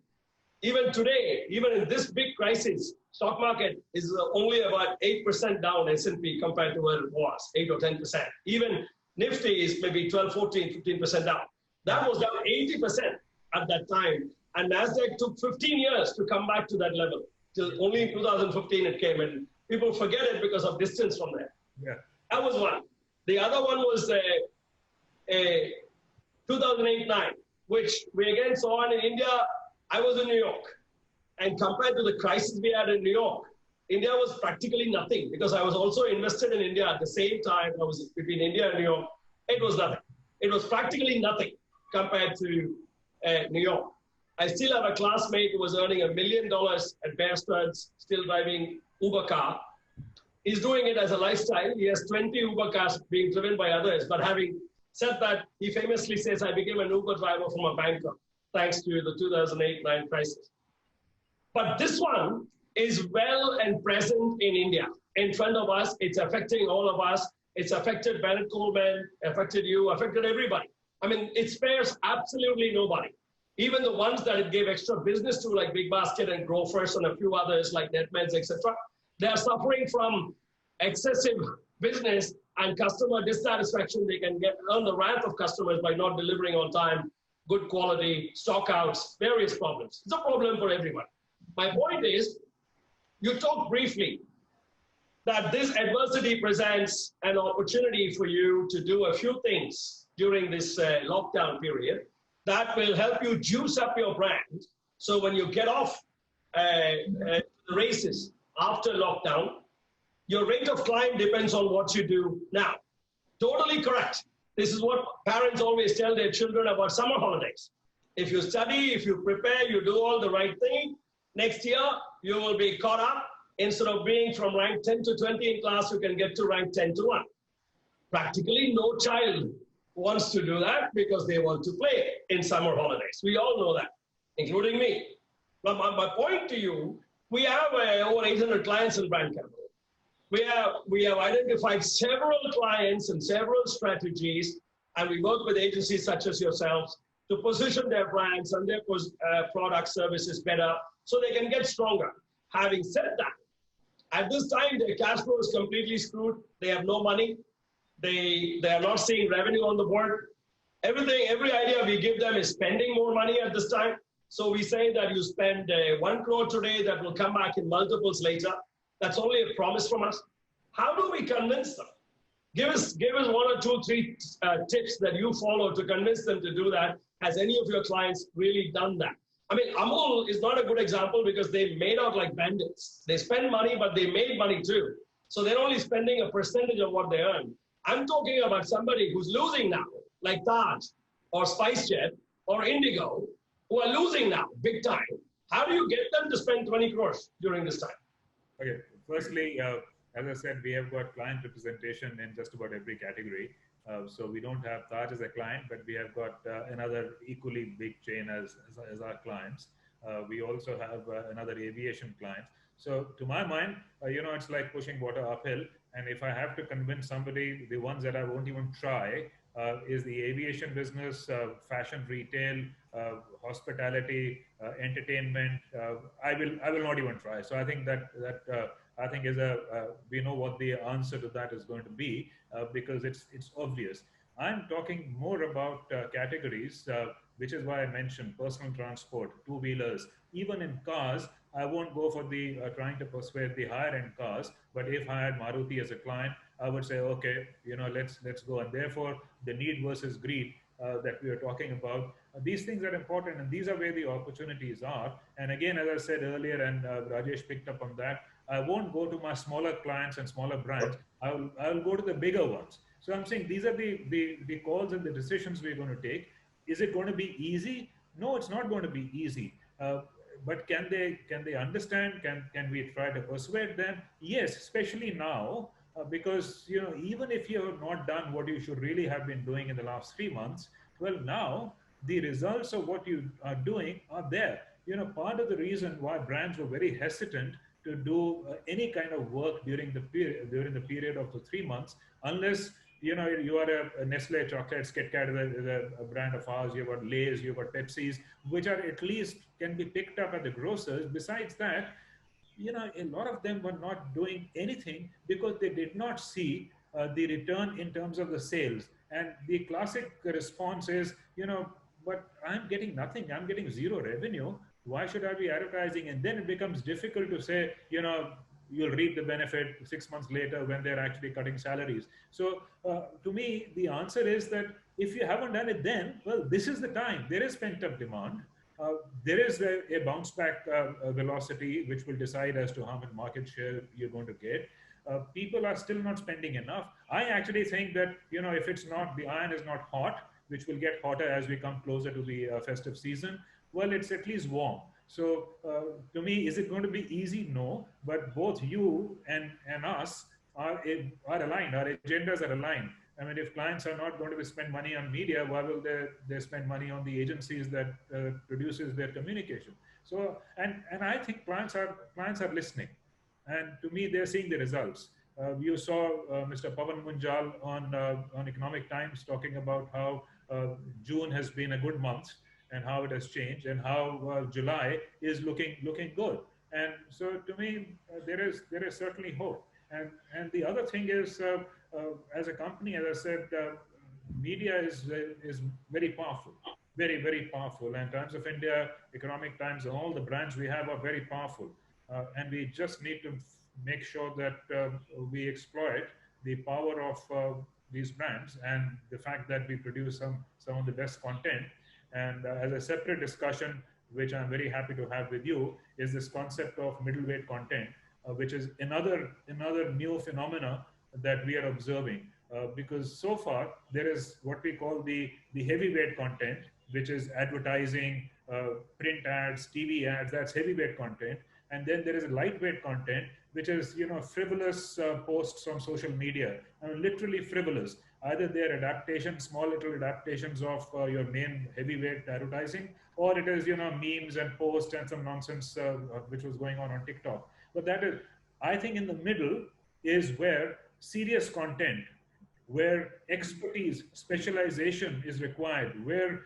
Speaker 4: Even today, even in this big crisis, stock market is only about 8% down S&P compared to where it was, 8 or 10%. Even Nifty is maybe 12, 14, 15% down. That was down 80% at that time. And NASDAQ took 15 years to come back to that level. Till only in 2015 it came, and people forget it because of distance from there.
Speaker 2: Yeah.
Speaker 4: That was one. The other one was 2008-9, which we again saw in India. I was in New York, and compared to the crisis we had in New York, India was practically nothing, because I was also invested in India at the same time. I was between India and New York. It was nothing. It was practically nothing compared to New York. I still have a classmate who was earning $1 million at Bear Stearns, still driving Uber car. He's doing it as a lifestyle. He has 20 Uber cars being driven by others. But having said that, he famously says, I became an Uber driver from a banker, thanks to the 2008-9 crisis. But this one is well and present in India. In front of us, it's affecting all of us. It's affected Bennett Coleman, affected you, affected everybody. I mean, it spares absolutely nobody. Even the ones that it gave extra business to, like Big Basket and Grofers and a few others like NetMeds, etc., they are suffering from excessive business and customer dissatisfaction. They can earn the wrath of customers by not delivering on time, good quality, stockouts, various problems. It's a problem for everyone. My point is, you talked briefly that this adversity presents an opportunity for you to do a few things during this lockdown period that will help you juice up your brand. So when you get off the races after lockdown, your rate of climb depends on what you do now. Totally correct. This is what parents always tell their children about summer holidays. If you study, if you prepare, you do all the right thing, next year you will be caught up. Instead of being from rank 10 to 20 in class, you can get to rank 10 to 1. Practically no child wants to do that because they want to play in summer holidays. We all know that, including me. But my point to you, we have over 800 clients in brand capital. We have identified several clients and several strategies, and we work with agencies such as yourselves to position their brands and their product services better so they can get stronger. Having said that, at this time, their cash flow is completely screwed. They have no money. They are not seeing revenue on the board. Every idea we give them is spending more money at this time. So we say that you spend 1 crore today that will come back in multiples later. That's only a promise from us. How do we convince them? Give us 1 or 2, 3 tips that you follow to convince them to do that. Has any of your clients really done that? I mean, Amul is not a good example because they made out like bandits. They spend money, but they made money too. So they're only spending a percentage of what they earn. I'm talking about somebody who's losing now, like Taj or SpiceJet or Indigo, who are losing now, big time. How do you get them to spend 20 crores during this time?
Speaker 2: Okay, firstly, as I said, we have got client representation in just about every category. So we don't have Taj as a client, but we have got another equally big chain as our clients. We also have another aviation client. So to my mind, it's like pushing water uphill. And if I have to convince somebody, the ones that I won't even try is the aviation business, fashion retail, hospitality, entertainment. I will not even try. So I think that I think we know what the answer to that is going to be because it's obvious. I'm talking more about categories, which is why I mentioned personal transport, two-wheelers, even in cars. I won't go for the trying to persuade the higher end cars, but if I had Maruti as a client, I would say, okay, let's go. And therefore, the need versus greed that we are talking about, these things are important, and these are where the opportunities are. And again, as I said earlier, and Rajesh picked up on that, I won't go to my smaller clients and smaller brands. I will go to the bigger ones. So I'm saying these are the calls and the decisions we're going to take. Is it going to be easy? No, it's not going to be easy. But can they understand? Can we try to persuade them? Yes, especially now, because even if you have not done what you should really have been doing in the last 3 months, well, now the results of what you are doing are there. Part of the reason why brands were very hesitant to do any kind of work during the period of the 3 months, unless you are a Nestle chocolates, Kit Kat is a brand of ours. You've got Lay's, you've got Pepsi's, which are at least can be picked up at the grocers. Besides that, a lot of them were not doing anything because they did not see the return in terms of the sales. And the classic response is, but I'm getting nothing. I'm getting zero revenue. Why should I be advertising? And then it becomes difficult to say, you'll reap the benefit 6 months later when they're actually cutting salaries. So to me, the answer is that if you haven't done it then, well, this is the time. There is pent-up demand. There is a bounce back velocity, which will decide as to how much market share you're going to get. People are still not spending enough. I actually think that, if it's not, the iron is not hot, which will get hotter as we come closer to the festive season, well, it's at least warm. So to me, is it going to be easy? No, but both you and us are aligned. Our agendas are aligned. I mean, if clients are not going to spend money on media, why will they spend money on the agencies that produces their communication? So, and I think clients are listening, and to me, they're seeing the results. You saw Mr. Pavan Munjal on Economic Times talking about how June has been a good month and how it has changed, and how July is looking good. And so, to me, there is certainly hope. And the other thing is, as a company, as I said, media is very powerful, very powerful. And Times of India, Economic Times, and all the brands we have are very powerful. And we just need to make sure that we exploit the power of these brands and the fact that we produce some of the best content. And as a separate discussion, which I'm very happy to have with you, is this concept of middleweight content, which is another new phenomena that we are observing. because so far there is what we call the heavyweight content, which is advertising, print ads, TV ads. That's heavyweight content, and then there is lightweight content, which is frivolous posts on social media. Literally frivolous. Either they're adaptations, small little adaptations of your main heavyweight advertising, or it is memes and posts and some nonsense which was going on TikTok. But that is, I think, in the middle is where serious content, where expertise, specialization is required, where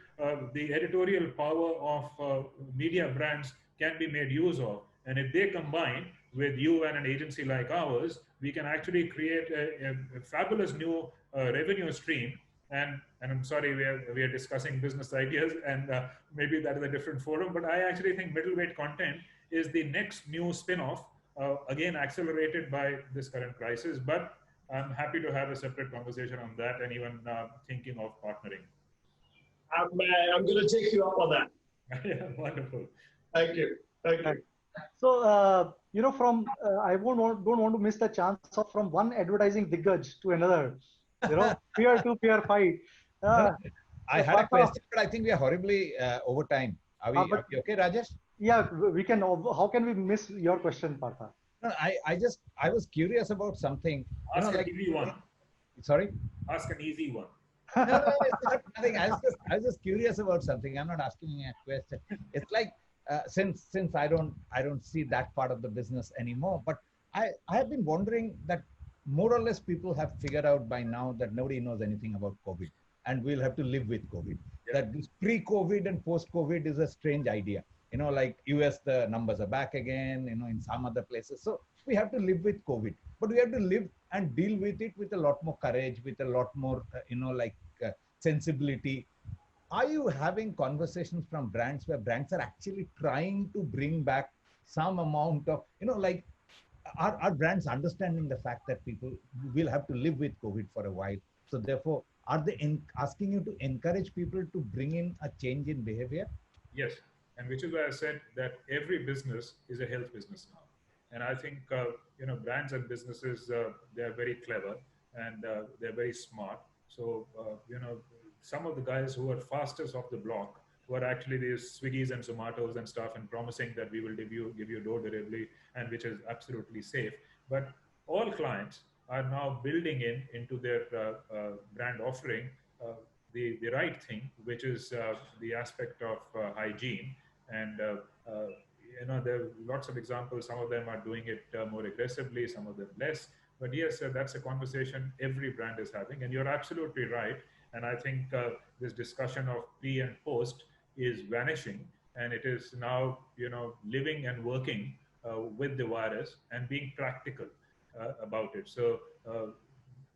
Speaker 2: the editorial power of media brands can be made use of. And if they combine with you and an agency like ours, we can actually create a fabulous new revenue stream. And I'm sorry, we are discussing business ideas, and maybe that is a different forum, but I actually think middleweight content is the next new spin-off, again accelerated by this current crisis. But I'm happy to have a separate conversation on that, and even thinking of partnering.
Speaker 4: I'm going to take you up on that.
Speaker 2: Yeah, wonderful.
Speaker 4: Thank you. Thank you.
Speaker 1: So, from I don't want to miss the chance of from one advertising diggaj to another, peer-to-peer fight.
Speaker 5: I had a question, but I think we are horribly over time. Are we okay, Rajesh?
Speaker 1: Yeah, we can. How can we miss your question, Partha?
Speaker 5: No, I was curious about something.
Speaker 2: Ask an easy one.
Speaker 5: Sorry?
Speaker 2: Ask an easy one.
Speaker 5: No, it's not nothing. I was just curious about something. I'm not asking a question. It's like since I don't see that part of the business anymore. But I have been wondering that more or less people have figured out by now that nobody knows anything about COVID, and we'll have to live with COVID. Yeah. That this pre-COVID and post-COVID is a strange idea. Like US, the numbers are back again, in some other places. So we have to live with COVID, but we have to live and deal with it with a lot more courage, with a lot more, sensibility. Are you having conversations from brands where brands are actually trying to bring back some amount of, are brands understanding the fact that people will have to live with COVID for a while? So therefore, are they asking you to encourage people to bring in a change in behavior?
Speaker 2: Yes. And which is why I said that every business is a health business now. And I think, brands and businesses, they are very clever, and they're very smart. So, some of the guys who are fastest off the block, who are actually these Swiggies and Zomatos and stuff, and promising that we will give you door delivery, and which is absolutely safe. But all clients are now building into their brand offering the right thing, which is the aspect of hygiene. And there are lots of examples. Some of them are doing it more aggressively, some of them less. But yes, that's a conversation every brand is having, and you're absolutely right. And I think this discussion of pre and post is vanishing, and it is now living and working with the virus and being practical about it. So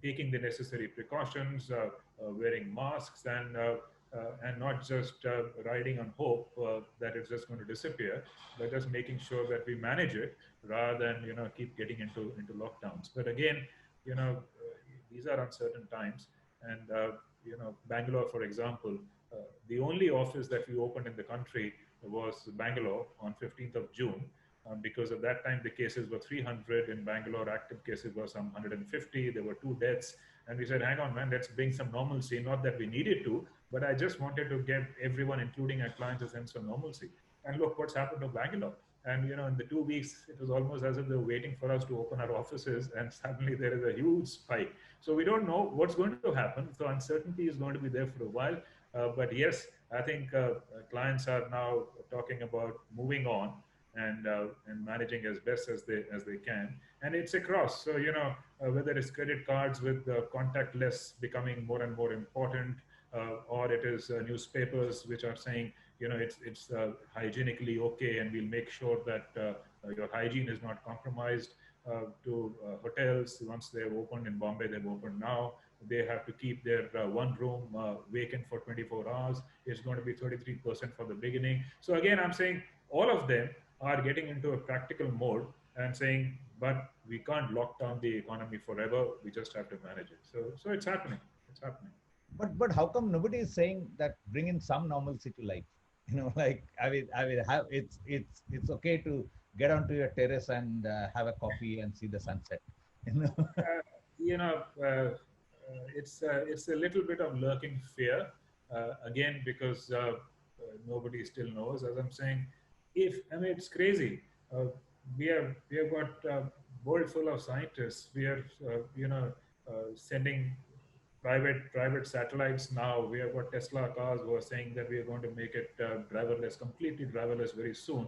Speaker 2: taking the necessary precautions, wearing masks, and not just riding on hope that it's just going to disappear, but just making sure that we manage it rather than keep getting into lockdowns. But again, these are uncertain times, and Bangalore, for example, the only office that we opened in the country was Bangalore on 15th of June. Because at that time the cases were 300 in Bangalore, active cases were some 150, there were 2 deaths, and we said, hang on man, let's bring some normalcy. Not that we needed to, but I just wanted to give everyone, including our clients, a sense of normalcy. And look what's happened to Bangalore. And in the 2 weeks, it was almost as if they were waiting for us to open our offices, and suddenly there is a huge spike. So we don't know what's going to happen. So uncertainty is going to be there for a while. But yes, I think clients are now talking about moving on and managing as best as they can, and it's across. So whether it's credit cards with contactless becoming more and more important, or it is newspapers which are saying it's hygienically okay, and we'll make sure that your hygiene is not compromised. To hotels, once they've opened in Bombay, they've opened now. They have to keep their one room vacant for 24 hours. It's going to be 33% for the beginning. So again, I'm saying all of them are getting into a practical mode and saying, but we can't lock down the economy forever. We just have to manage it. So it's happening. It's happening.
Speaker 5: But how come nobody is saying that bring in some normalcy to life? It's okay to get onto your terrace and have a coffee and see the sunset.
Speaker 2: it's a little bit of lurking fear, again, because nobody still knows. As I'm saying, if I mean it's crazy. We have got world full of scientists. We are sending private satellites now. We have got Tesla cars who are saying that we are going to make it driverless, completely driverless very soon,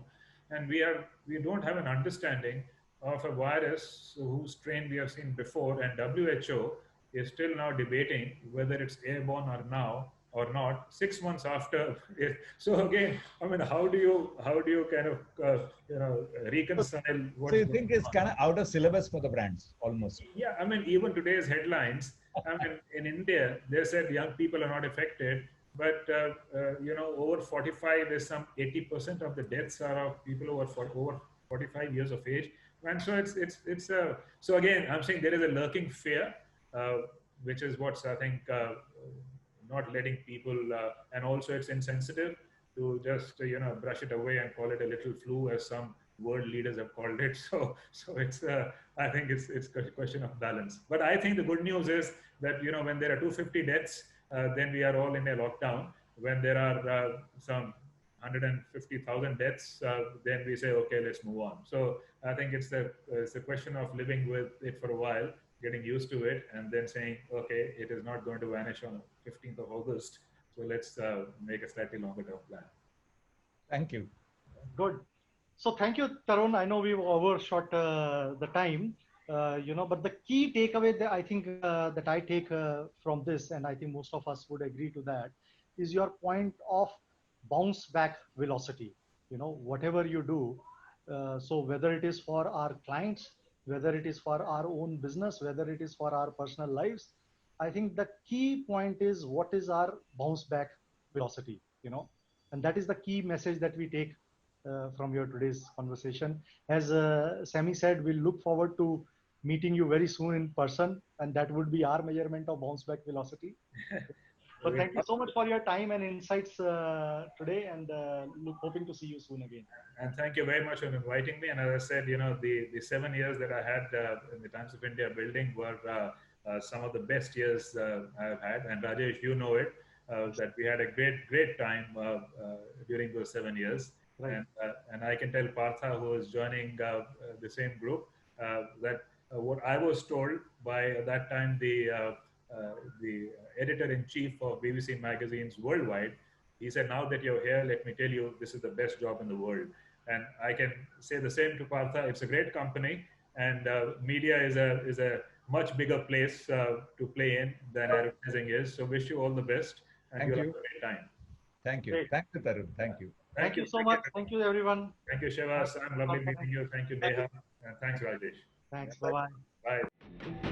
Speaker 2: and we don't have an understanding of a virus whose strain we have seen before, and WHO is still now debating whether it's airborne or now or not 6 months after it. So again, I mean, how do you kind of reconcile what's
Speaker 5: So you
Speaker 2: going
Speaker 5: think it's
Speaker 2: on?
Speaker 5: kind of out of syllabus for the brands almost?
Speaker 2: Yeah, I mean, even today's headlines, I mean, in India, they said young people are not affected, but over 45 is some 80% of the deaths are of people over 45 years of age. And so so again, I'm saying there is a lurking fear, uh, which is what's I think not letting people, and also it's insensitive to just brush it away and call it a little flu, as some world leaders have called it. So it's I think it's a question of balance. But I think the good news is that when there are 250 deaths, then we are all in a lockdown. When there are some 150,000 deaths, then we say, okay, let's move on. So I think it's a question of living with it for a while, getting used to it, and then saying, okay, it is not going to vanish on 15th of August. So let's make a slightly longer term plan.
Speaker 5: Thank you.
Speaker 1: Good. So thank you, Tarun. I know we've overshot the time, but the key takeaway that I think that I take from this, and I think most of us would agree to that, is your point of bounce back velocity. Whatever you do, so whether it is for our clients, whether it is for our own business, whether it is for our personal lives, I think the key point is what is our bounce back velocity, and that is the key message that we take from your today's conversation. As Sammy said, we'll look forward to meeting you very soon in person, and that would be our measurement of bounce back velocity. So thank you so much for your time and insights today, and hoping to see you soon again.
Speaker 2: And thank you very much for inviting me. And as I said, the 7 years that I had in the Times of India building were some of the best years I've had. And Rajesh, you know it, that we had a great time during those 7 years. Right. And I can tell Partha, who is joining the same group, that what I was told by at that time the editor-in-chief of BBC magazines worldwide, he said, now that you're here, let me tell you, this is the best job in the world. And I can say the same to Partha. It's a great company, and media is a much bigger place to play in than advertising is. So wish you all the best, and you'll have a great time.
Speaker 5: Thank you.
Speaker 1: Great.
Speaker 5: Thank you, Tarun. Thank you.
Speaker 1: Thank you so much. Thank you, everyone.
Speaker 2: Thank you, Shiva. Sam, lovely meeting you. Thank you, Neha. And thanks, Rajesh.
Speaker 1: Thanks. Bye-bye.
Speaker 2: Bye.